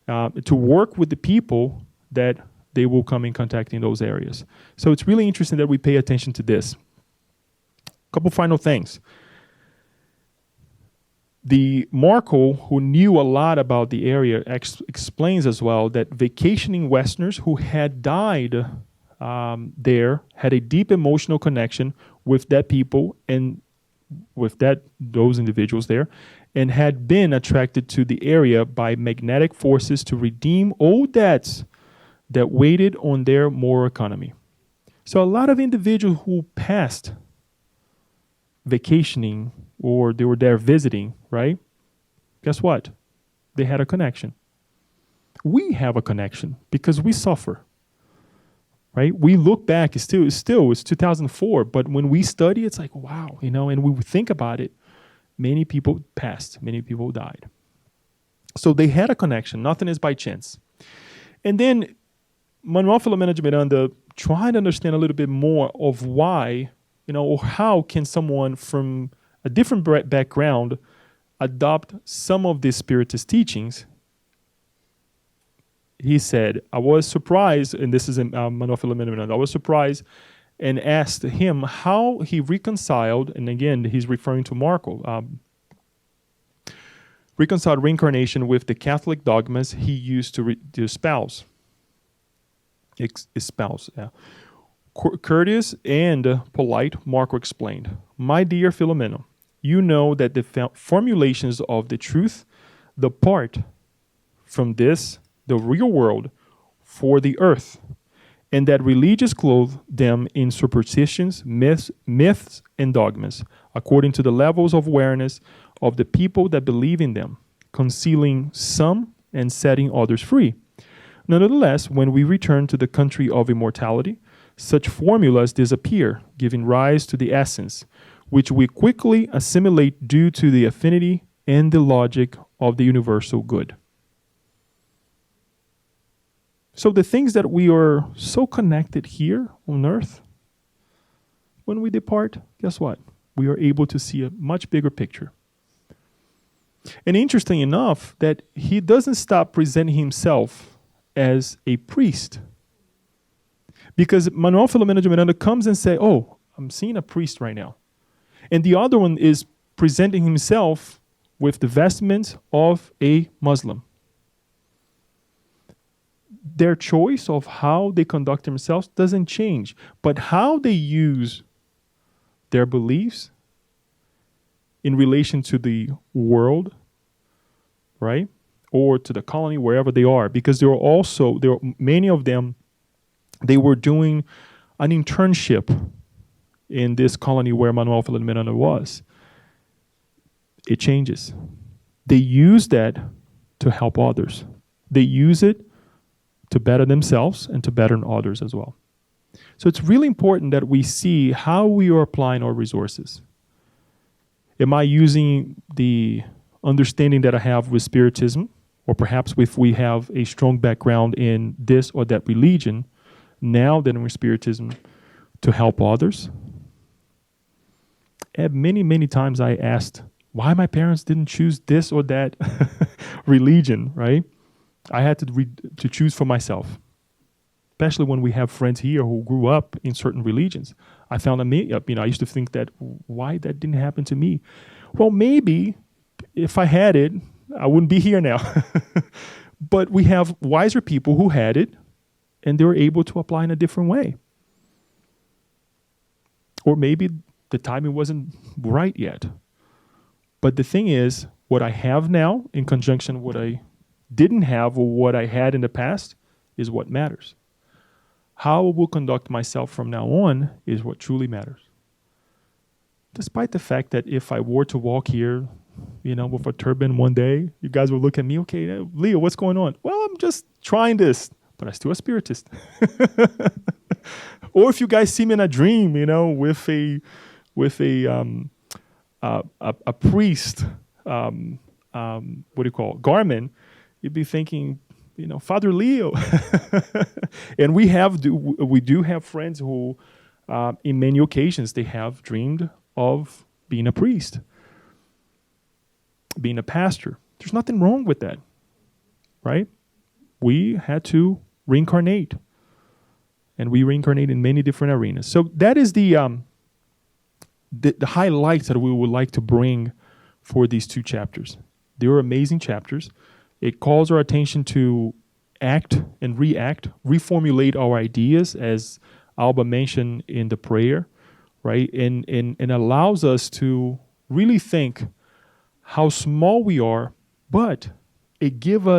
to work with the people that they will come in contact in those areas. So it's really interesting that we pay attention to this. A couple final things. The Marco, who knew a lot about the area, explains as well that vacationing Westerners who had died there had a deep emotional connection with that people and with those individuals there, and had been attracted to the area by magnetic forces to redeem old debts that waited on their moral economy. So a lot of individuals who passed vacationing or they were there visiting, right? Guess what? They had a connection. We have a connection because we suffer. Right? We look back, it's 2004, but when we study, it's like, wow, and we think about it, many people passed, many people died. So they had a connection. Nothing is by chance. And then Manuel Filomeno de Miranda tried to understand a little bit more of why, or how can someone from a different background adopt some of these Spiritist teachings he said, I was surprised, and this is in Manuel Filomeno Miranda, I was surprised and asked him how he reconciled, and again, he's referring to Marco, reconciled reincarnation with the Catholic dogmas he used to espouse. Espouse, yeah. Courteous and polite, Marco explained, my dear Filomeno, you know that the formulations of the truth depart from this, the real world, for the earth, and that religious clothe them in superstitions, myths, and dogmas, according to the levels of awareness of the people that believe in them, concealing some and setting others free. Nonetheless, when we return to the country of immortality, such formulas disappear, giving rise to the essence, which we quickly assimilate due to the affinity and the logic of the universal good. So the things that we are so connected here on earth, when we depart, guess what? We are able to see a much bigger picture. And interesting enough that he doesn't stop presenting himself as a priest. Because Manuel Filomeno de Miranda comes and says, oh, I'm seeing a priest right now. And the other one is presenting himself with the vestments of a Muslim. Their choice of how they conduct themselves doesn't change, but how they use their beliefs in relation to the world, right? Or to the colony, wherever they are. Because there are many of them, they were doing an internship in this colony where Manuel Filomeno Miranda was. It changes. They use that to help others. They use it to better themselves and to better others as well. So it's really important that we see how we are applying our resources. Am I using the understanding that I have with Spiritism, or perhaps if we have a strong background in this or that religion, now that in Spiritism, to help others? And many times I asked why my parents didn't choose this or that religion, right? I had to choose for myself, especially when we have friends here who grew up in certain religions. I found I used to think that why that didn't happen to me. Well, maybe if I had it, I wouldn't be here now. But we have wiser people who had it, and they were able to apply in a different way. Or maybe the timing wasn't right yet. But the thing is, what I have now in conjunction with what I didn't have or what I had in the past is what matters. How I will conduct myself from now on is what truly matters. Despite the fact that if I were to walk here, with a turban one day, you guys will look at me, okay, Leo, what's going on? Well, I'm just trying this, but I'm still a spiritist. Or if you guys see me in a dream, with a priest, garment, you'd be thinking, Father Leo. And we do have friends who, in many occasions, they have dreamed of being a priest, being a pastor. There's nothing wrong with that, right? We had to reincarnate, and we reincarnate in many different arenas. So that is the highlights that we would like to bring for these two chapters. They are amazing chapters. It calls our attention to act and react, reformulate our ideas, as Alba mentioned in the prayer, right? And allows us to really think how small we are, but it gives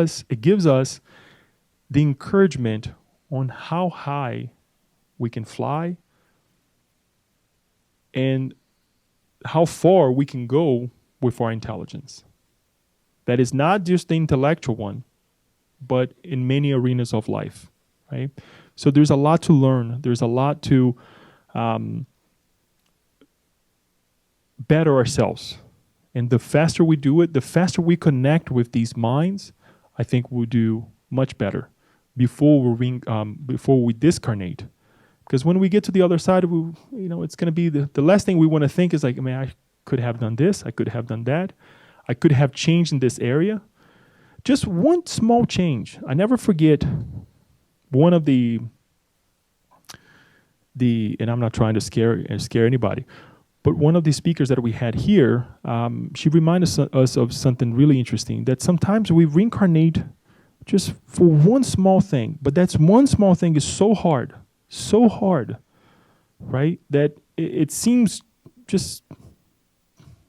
us the encouragement on how high we can fly and how far we can go with our intelligence. That is not just the intellectual one, but in many arenas of life, right? So there's a lot to learn. There's a lot to better ourselves. And the faster we do it, the faster we connect with these minds, I think we'll do much better before we discarnate. Because when we get to the other side, it's going to be the last thing we want to think is like, I could have done this, I could have done that, I could have changed in this area. just one small change. I never forget one of the and I'm not trying to scare anybody, but one of the speakers that we had here, she reminded us of something really interesting, that sometimes we reincarnate just for one small thing, but that one small thing is so hard, right? That it seems just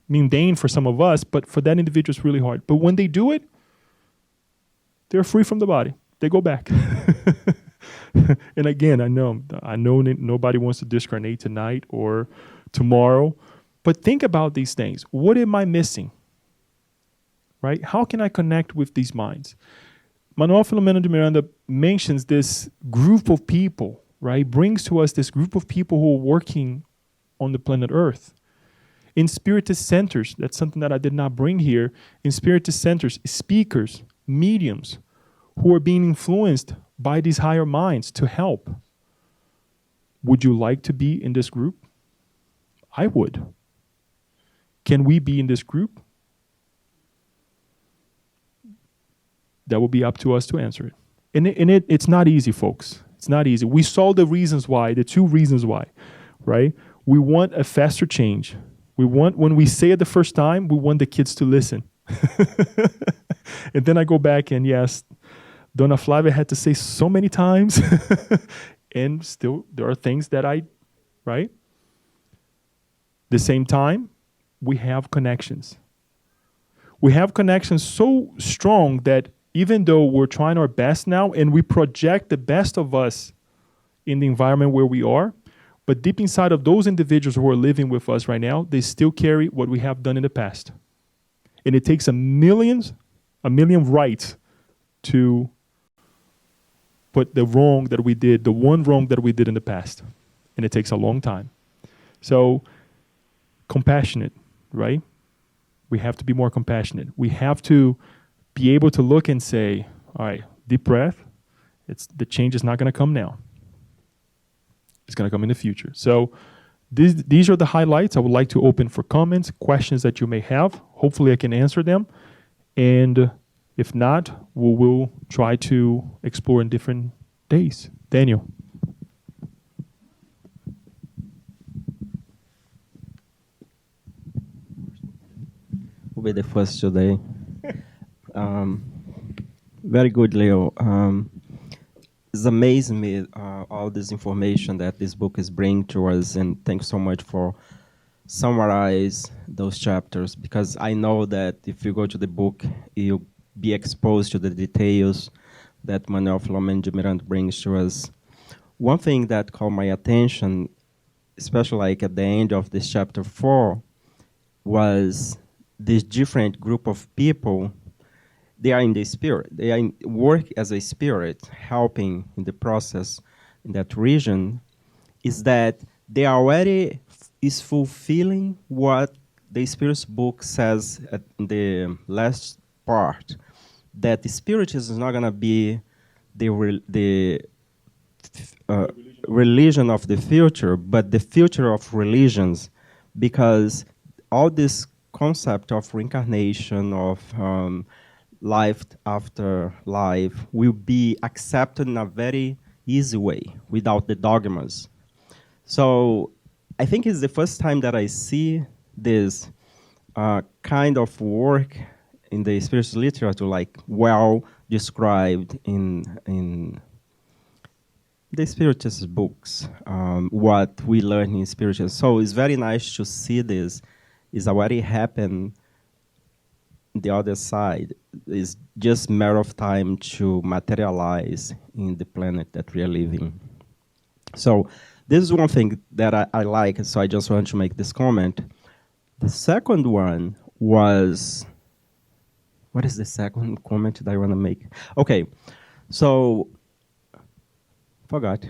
mundane for some of us, but for that individual it's really hard. But when they do it, they're free from the body. They go back. And again, I know nobody wants to discarnate tonight or tomorrow, but think about these things. What am I missing? Right? How can I connect with these minds? Manuel Filomeno de Miranda mentions this group of people, right? Brings to us this group of people who are working on the planet Earth. In Spiritist centers, that's something that I did not bring here. In Spiritist centers, speakers, mediums, who are being influenced by these higher minds to help. Would you like to be in this group? I would. Can we be in this group? That will be up to us to answer it. And it's not easy, folks. It's not easy. We saw the reasons why, the two reasons why, right? We want a faster change. When we say it the first time, we want the kids to listen. And then I go back and yes, Dona Flavia had to say so many times. And still there are things that right? The same time, we have connections. We have connections so strong that even though we're trying our best now and we project the best of us in the environment where we are, but deep inside of those individuals who are living with us right now, they still carry what we have done in the past. And it takes a million rights to put the one wrong that we did in the past. And it takes a long time. So, compassionate, right? We have to be more compassionate. We have to be able to look and say, all right, deep breath. The change is not going to come now. It's going to come in the future. So these are the highlights. I would like to open for comments, questions that you may have. Hopefully I can answer them. And if not, we will try to explore in different days. Daniel.
Will be the first today. Very good, Leo. It's amazing me all this information that this book is bringing to us, and thanks so much for summarize those chapters, because I know that if you go to the book, you'll be exposed to the details that Manuel Filomeno de Miranda brings to us. One thing that caught my attention, especially like at the end of this chapter 4, was this different group of people. They are in the spirit. They work as a spirit, helping in the process in that region, is that they already is fulfilling what the Spirit's book says at the last part, that the Spiritism is not going to be the religion of the future, but the future of religions, because all this concept of reincarnation, of life after life, will be accepted in a very easy way without the dogmas. So I think it's the first time that I see this kind of work in the spiritual literature, like well described in the Spiritist books, what we learn in Spiritism. So it's very nice to see this is already happened. The other side is just a matter of time to materialize in the planet that we are living. So this is one thing that I like, so I just want to make this comment. The second one was, what is the second comment that I want to make? Okay, so, forgot.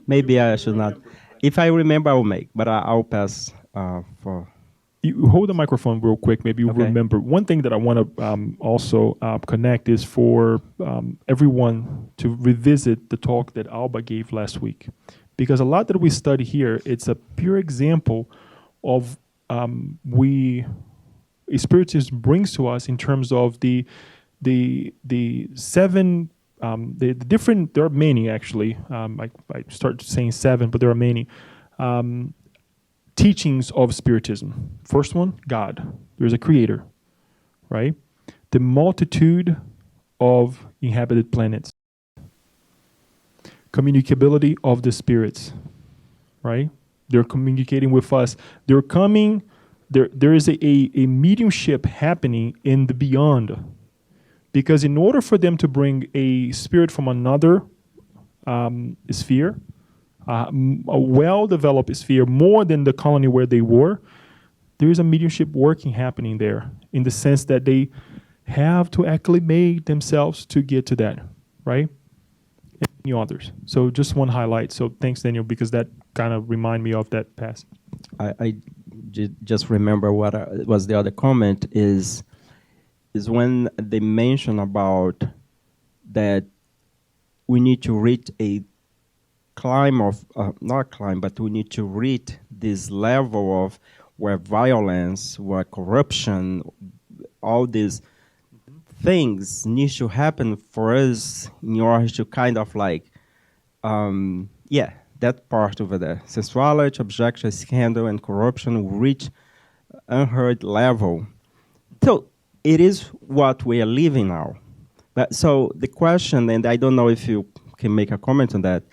Maybe I should not. If I remember, I will make, but I'll pass for...
You hold the microphone real quick. Maybe you remember. One thing that I want to also connect is for everyone to revisit the talk that Alba gave last week. Because a lot that we study here, it's a pure example of Spiritism brings to us in terms of the the seven, the different, there are many actually. I start saying seven, but there are many teachings of Spiritism. First one, God. There's a creator, right? The multitude of inhabited planets. Communicability of the spirits, right? They're communicating with us. They're coming. There is a mediumship happening in the beyond. Because in order for them to bring a spirit from another sphere, a well-developed sphere, more than the colony where they were, there is a mediumship working happening there, in the sense that they have to acclimate themselves to get to that, right? And many others. So just one highlight. So thanks, Daniel, because that kind of remind me of that passage.
I just remember what was the other comment is when they mention about that we need to reach a climb of, not climb, but we need to reach this level of where violence, where corruption, all these things need to happen for us in order to kind of like, that part over there. Sensuality, objection, scandal, and corruption will reach unheard level. So it is what we are living now. But so the question, and I don't know if you can make a comment on that,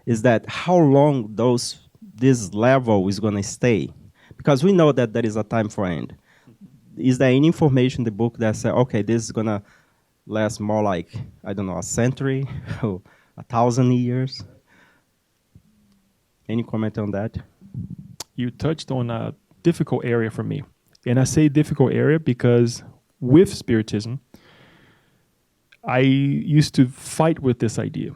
is that how long this level is going to stay? Because we know that there is a time for end. Is there any information in the book that says, okay, this is going to last more like, I don't know, a century or 1,000 years? Any comment on that?
You touched on a difficult area for me. And I say difficult area because with Spiritism, I used to fight with this idea.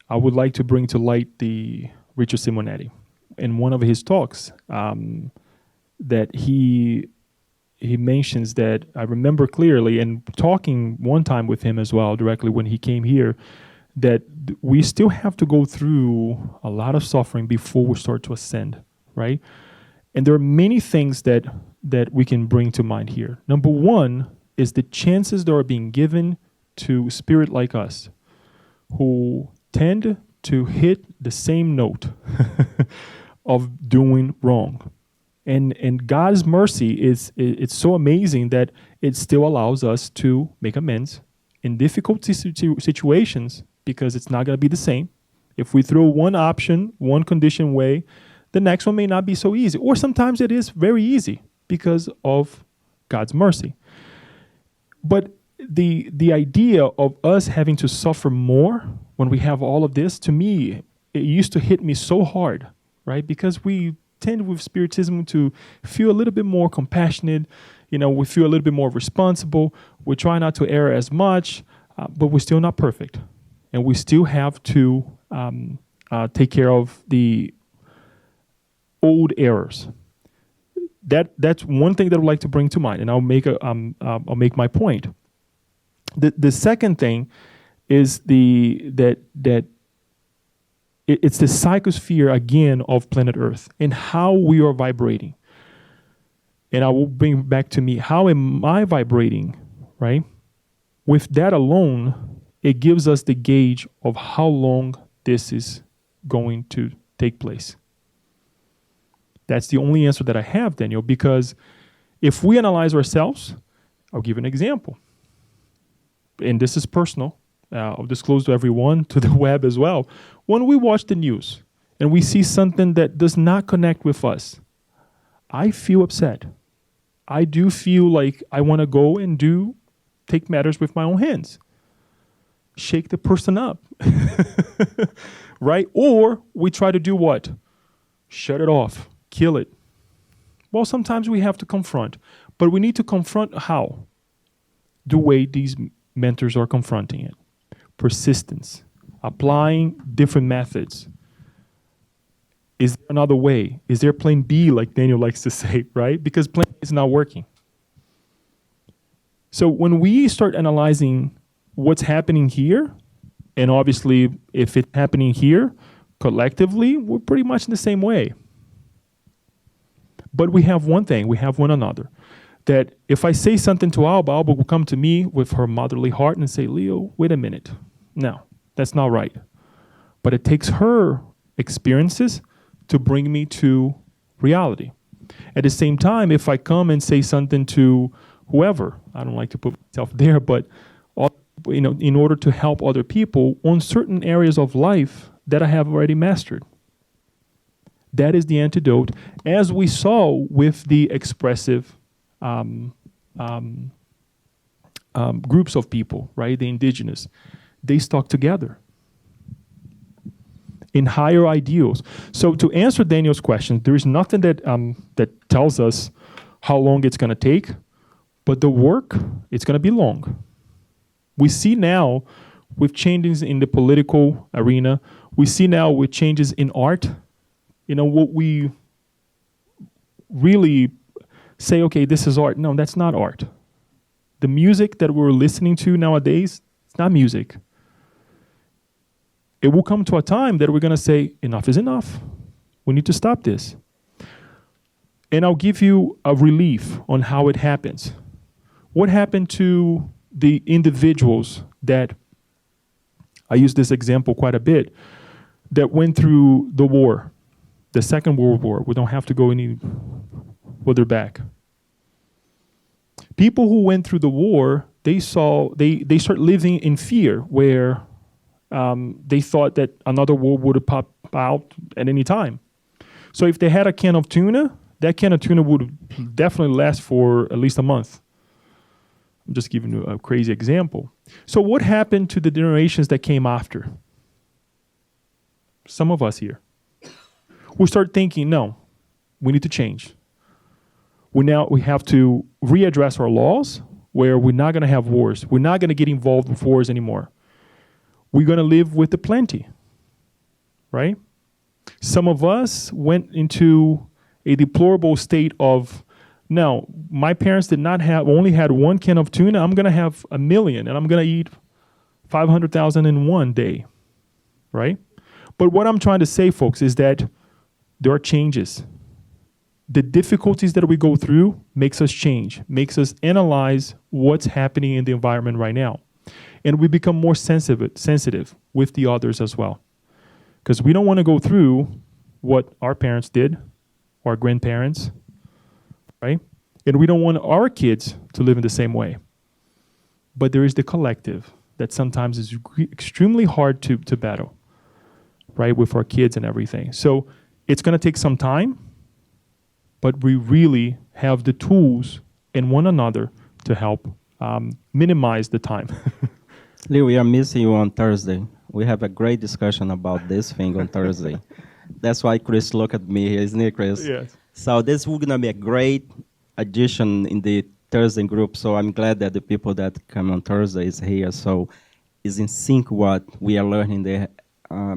I would like to bring to light the Richard Simonetti. In one of his talks, that he mentions that, I remember clearly, and talking one time with him as well, directly when he came here, that we still have to go through a lot of suffering before we start to ascend, right? And there are many things that we can bring to mind here. Number one is the chances that are being given to spirit like us, who tend to hit the same note of doing wrong. And God's mercy it's so amazing that it still allows us to make amends in difficult situations, because it's not going to be the same. If we throw one option, one condition way, the next one may not be so easy. Or sometimes it is very easy because of God's mercy. But the idea of us having to suffer more when we have all of this, to me, it used to hit me so hard, right? Because we tend with Spiritism to feel a little bit more compassionate. We feel a little bit more responsible. We try not to err as much, but we're still not perfect. And we still have to take care of the old errors. That's one thing that I'd like to bring to mind, and I'll make my point. The second thing is that it's the psychosphere again of planet Earth and how we are vibrating. And I will bring back to me, how am I vibrating, right? With that alone, it gives us the gauge of how long this is going to take place. That's the only answer that I have, Daniel, because if we analyze ourselves, I'll give an example. And this is personal. I'll disclose to everyone, to the web as well. When we watch the news and we see something that does not connect with us, I feel upset. I do feel like I want to go and take matters with my own hands. Shake the person up, right? Or we try to do what? Shut it off, kill it. Well, sometimes we have to confront, but we need to confront how? The way these mentors are confronting it. Persistence, applying different methods. Is there another way? Is there plan B, like Daniel likes to say, right? Because plan A is not working. So when we start analyzing what's happening here, and obviously if it's happening here, collectively, we're pretty much in the same way. But we have one thing, we have one another. that if I say something to Alba, Alba will come to me with her motherly heart and say, Leo, wait a minute. No, that's not right. But it takes her experiences to bring me to reality. At the same time, if I come and say something to whoever, I don't like to put myself there, but in order to help other people on certain areas of life that I have already mastered. That is the antidote, as we saw with the expressive groups of people, right? The indigenous. They stuck together in higher ideals. So to answer Daniel's question, there is nothing that tells us how long it's going to take, but the work, it's going to be long. We see now with changes in the political arena, we see now with changes in art, what we really say, okay, this is art. No, that's not art. The music that we're listening to nowadays, it's not music. It will come to a time that we're going to say, enough is enough. We need to stop this. And I'll give you a relief on how it happens. What happened to the individuals that, I use this example quite a bit, that went through the war, the Second World War. We don't have to go any further back. People who went through the war, they start living in fear, where they thought that another war would pop out at any time. So if they had a can of tuna, that can of tuna would definitely last for at least a month. I'm just giving you a crazy example. So what happened to the generations that came after? Some of us here. We start thinking, no, we need to change. We have to readdress our laws, where we're not going to have wars. We're not going to get involved with wars anymore. We're going to live with the plenty, right? Some of us went into a deplorable state of, no, my parents only had one can of tuna. I'm going to have 1 million, and I'm going to eat 500,000 in one day, right? But what I'm trying to say, folks, is that there are changes. The difficulties that we go through makes us change, makes us analyze what's happening in the environment right now. And we become more sensitive with the others as well. Because we don't want to go through what our parents did, our grandparents, right? And we don't want our kids to live in the same way. But there is the collective that sometimes is extremely hard to battle, right, with our kids and everything. So it's going to take some time, but we really have the tools in one another to help minimize the time.
Leo, we are missing you on Thursday. We have a great discussion about this thing on Thursday. That's why Chris looked at me, isn't it, Chris?
Yes.
So this is going to be a great addition in the Thursday group. So I'm glad that the people that come on Thursday is here. So it's in sync what we are learning in the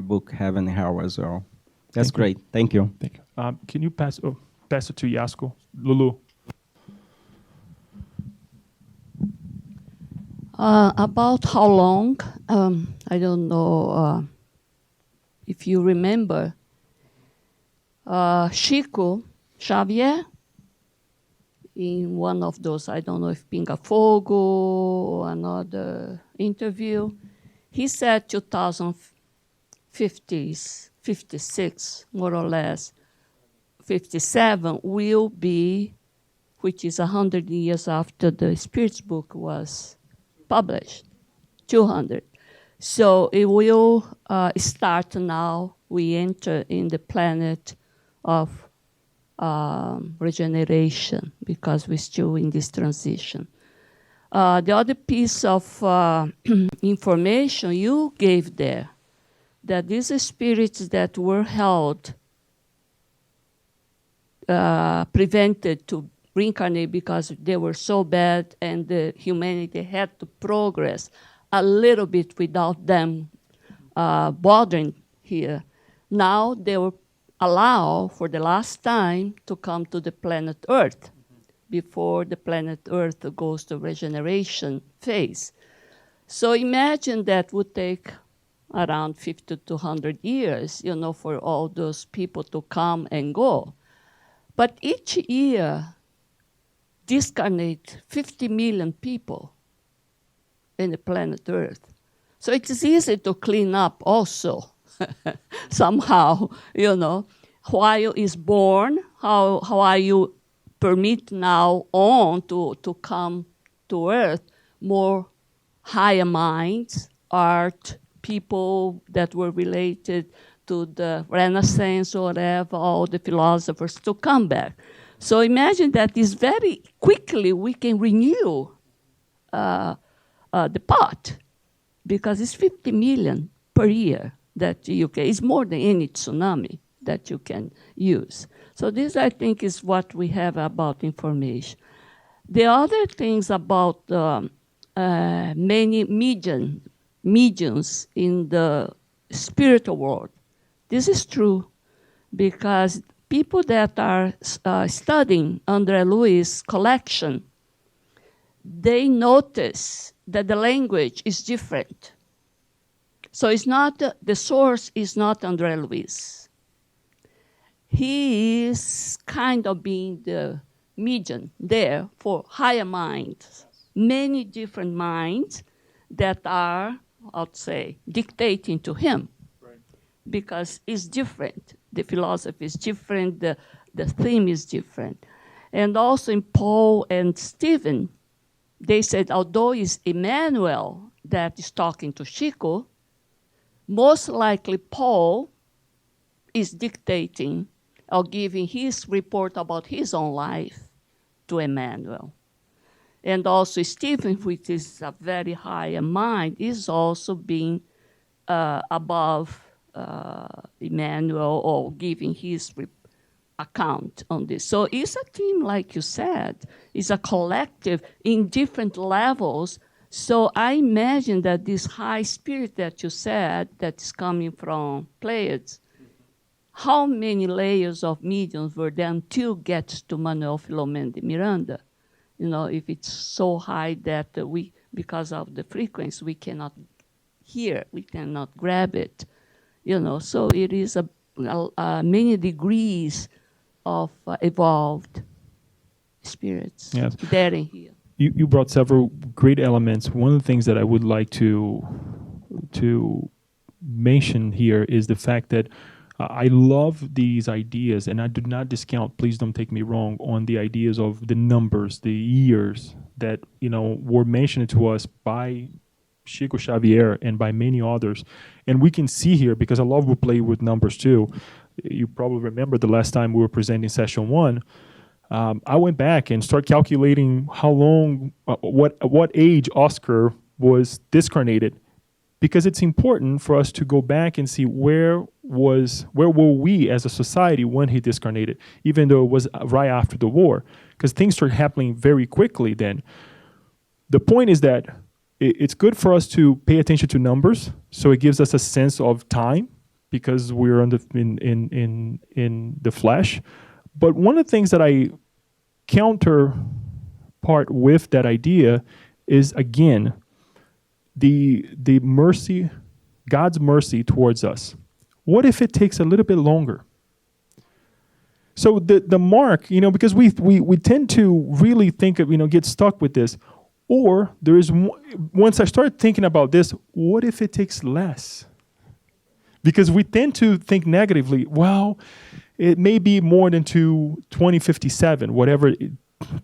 book Heaven and Hell as well. That's great. Thank you.
Thank you. Can you pass it to Yasko? Lulu.
About how long, I don't know if you remember, Chico Xavier, in one of those, I don't know if Pinga Fogo or another interview, he said 2050s, 56, more or less, 57 will be, which is 100 years after the Spirits book was published, 200. So it will start now. We enter in the planet of regeneration because we're still in this transition. The other piece of information you gave there, that these spirits that were held, prevented to reincarnate because they were so bad and the humanity had to progress a little bit without them bothering here. Now they were allowed for the last time to come to the planet Earth before the planet Earth goes to regeneration phase. So imagine that would take around 50 to 100 years, for all those people to come and go. But each year, discarnate 50 million people in the planet Earth. So it is easy to clean up also somehow, while is born, how are you permit now on to come to Earth more higher minds, art, people that were related to the Renaissance or whatever, all the philosophers to come back. So imagine that is very quickly we can renew the pot, because it's 50 million per year that you can, it's more than any tsunami that you can use. So this, I think, is what we have about information. The other things about many mediums in the spiritual world, this is true, because people that are studying André Luiz' collection, they notice that the language is different. So it's not, the source is not André Luiz. He is kind of being the medium there for higher minds, many different minds that are, I'd say, dictating to him. Right. Because it's different. The philosophy is different, the theme is different. And also in Paul and Stephen, they said, although it's Emmanuel that is talking to Chico, most likely Paul is dictating or giving his report about his own life to Emmanuel. And also Stephen, which is a very high mind, is also being above Emmanuel or giving his account on this. So it's a team, like you said, it's a collective in different levels. So I imagine that this high spirit that you said that is coming from Pleiades, how many layers of mediums were there until get to Manuel Filomeno de Miranda? If it's so high that we, because of the frequency, we cannot hear, we cannot grab it. So it is many degrees of evolved spirits there and here.
You brought several great elements. One of the things that I would like to mention here is the fact that I love these ideas, and I do not discount, please don't take me wrong, on the ideas of the numbers, the years that were mentioned to us by Chico Xavier and by many others. And we can see here, because I love to play with numbers too. You probably remember the last time we were presenting session 1. I went back and started calculating how long, what age Oscar was discarnated, because it's important for us to go back and see where were we as a society when he discarnated, even though it was right after the war, because things started happening very quickly then. The point is that it's good for us to pay attention to numbers, so it gives us a sense of time, because we're in the flesh. But one of the things that I counterpart with that idea is, again, the mercy, God's mercy towards us. What if it takes a little bit longer? So the mark, because we tend to really think of, get stuck with this. Or there is, once I start thinking about this, what if it takes less? Because we tend to think negatively. Well, it may be more than 2057, whatever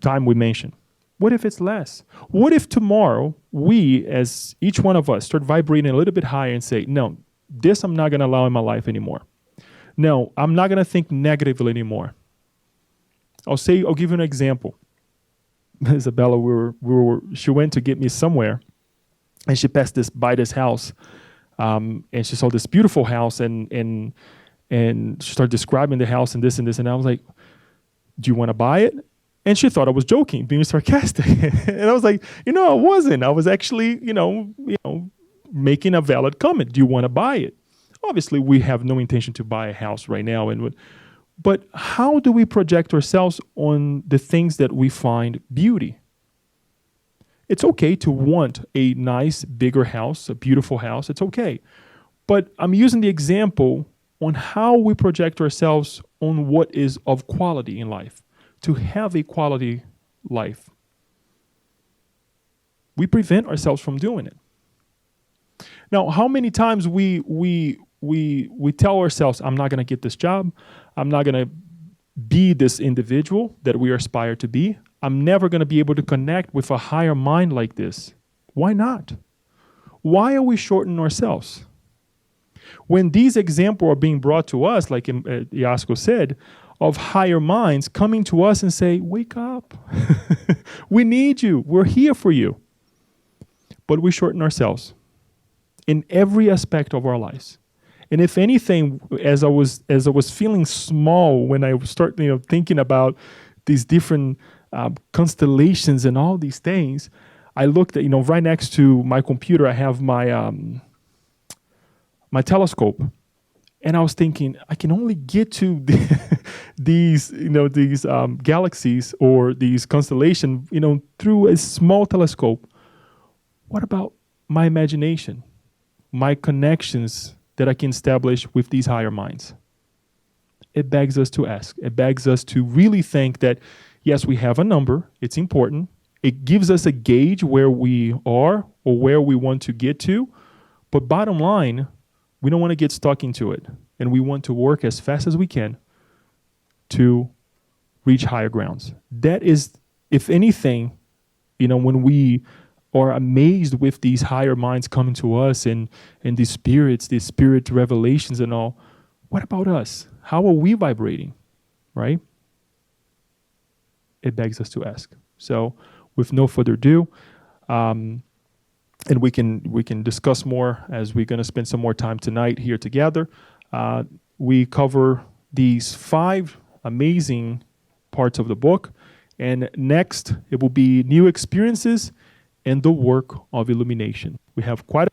time we mention. What if it's less? What if tomorrow we, as each one of us, start vibrating a little bit higher and say, no, this I'm not going to allow in my life anymore. No, I'm not going to think negatively anymore. I'll give you an example. Isabella, she went to get me somewhere, and she passed by this house, and she saw this beautiful house, and she started describing the house and this, and I was like, do you want to buy it? And she thought I was joking, being sarcastic. And I was like, I wasn't. I was actually, making a valid comment. Do you want to buy it? Obviously, we have no intention to buy a house right now. But how do we project ourselves on the things that we find beauty? It's okay to want a nice, bigger house, a beautiful house. It's okay. But I'm using the example on how we project ourselves on what is of quality in life. To have a quality life. We prevent ourselves from doing it. Now, how many times we tell ourselves, I'm not going to get this job. I'm not going to be this individual that we aspire to be. I'm never going to be able to connect with a higher mind like this. Why not? Why are we shortening ourselves? When these examples are being brought to us, like Iasko said, of higher minds coming to us and say, wake up. We need you. We're here for you. But we shorten ourselves in every aspect of our lives. And if anything, as I was feeling small when I started thinking about these different constellations and all these things, I looked at, right next to my computer, I have my my telescope. And I was thinking, I can only get to these galaxies or these constellations, through a small telescope. What about my imagination, my connections that I can establish with these higher minds? It begs us to ask. It begs us to really think that, yes, we have a number. It's important. It gives us a gauge where we are or where we want to get to. But bottom line, we don't want to get stuck into it. And we want to work as fast as we can to reach higher grounds. That is, if anything, when we are amazed with these higher minds coming to us and these spirits, these spirit revelations and all, what about us? How are we vibrating, right? It begs us to ask. So with no further ado, and we can discuss more as we're going to spend some more time tonight here together. We cover these 5 amazing parts of the book. And next, it will be new experiences and the work of illumination. We have quite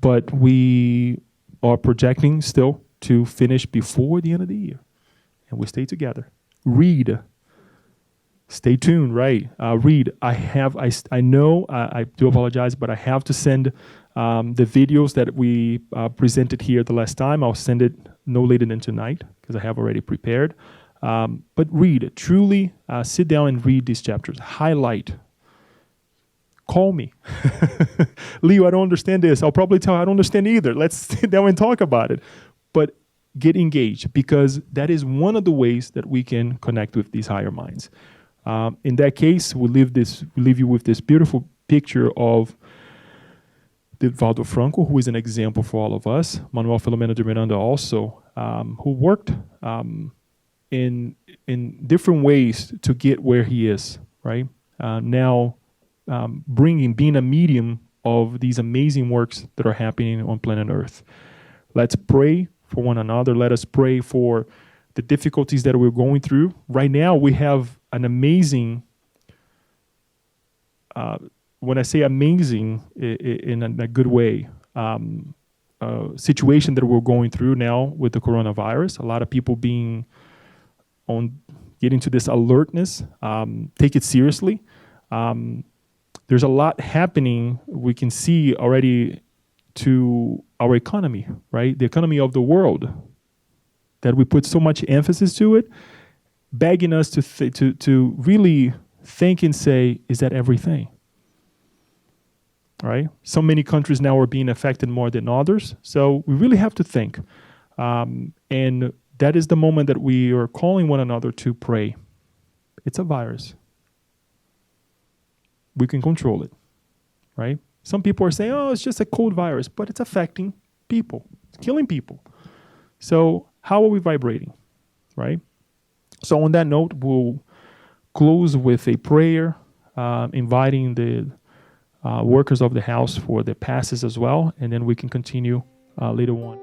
but we are projecting still to finish before the end of the year. And we stay together. Read. Stay tuned, right? Read. I know, I do apologize, but I have to send the videos that we presented here the last time. I'll send it no later than tonight because I have already prepared. But read. Truly sit down and read these chapters. Highlight. Call me. Leo, I don't understand this. I'll probably tell you I don't understand either. Let's sit down and talk about it. But get engaged, because that is one of the ways that we can connect with these higher minds. In that case, we leave you with this beautiful picture of Divaldo Franco, who is an example for all of us. Manuel Filomeno de Miranda also, who worked in different ways to get where he is, right? Now, being a medium of these amazing works that are happening on planet Earth. Let's pray for one another. Let us pray for the difficulties that we're going through. Right now, we have an amazing, when I say amazing in a good way, situation that we're going through now with the coronavirus. A lot of people getting to this alertness, take it seriously. There's a lot happening, we can see already, to our economy, right? The economy of the world, that we put so much emphasis to it, begging us to really think and say, is that everything? Right? So many countries now are being affected more than others. So we really have to think. And that is the moment that we are calling one another to pray. It's a virus. We can control it, right? Some people are saying, oh, it's just a cold virus, but it's affecting people. It's killing people. So how are we vibrating, right? So on that note, we'll close with a prayer, inviting the workers of the house for their passes as well, and then we can continue later on.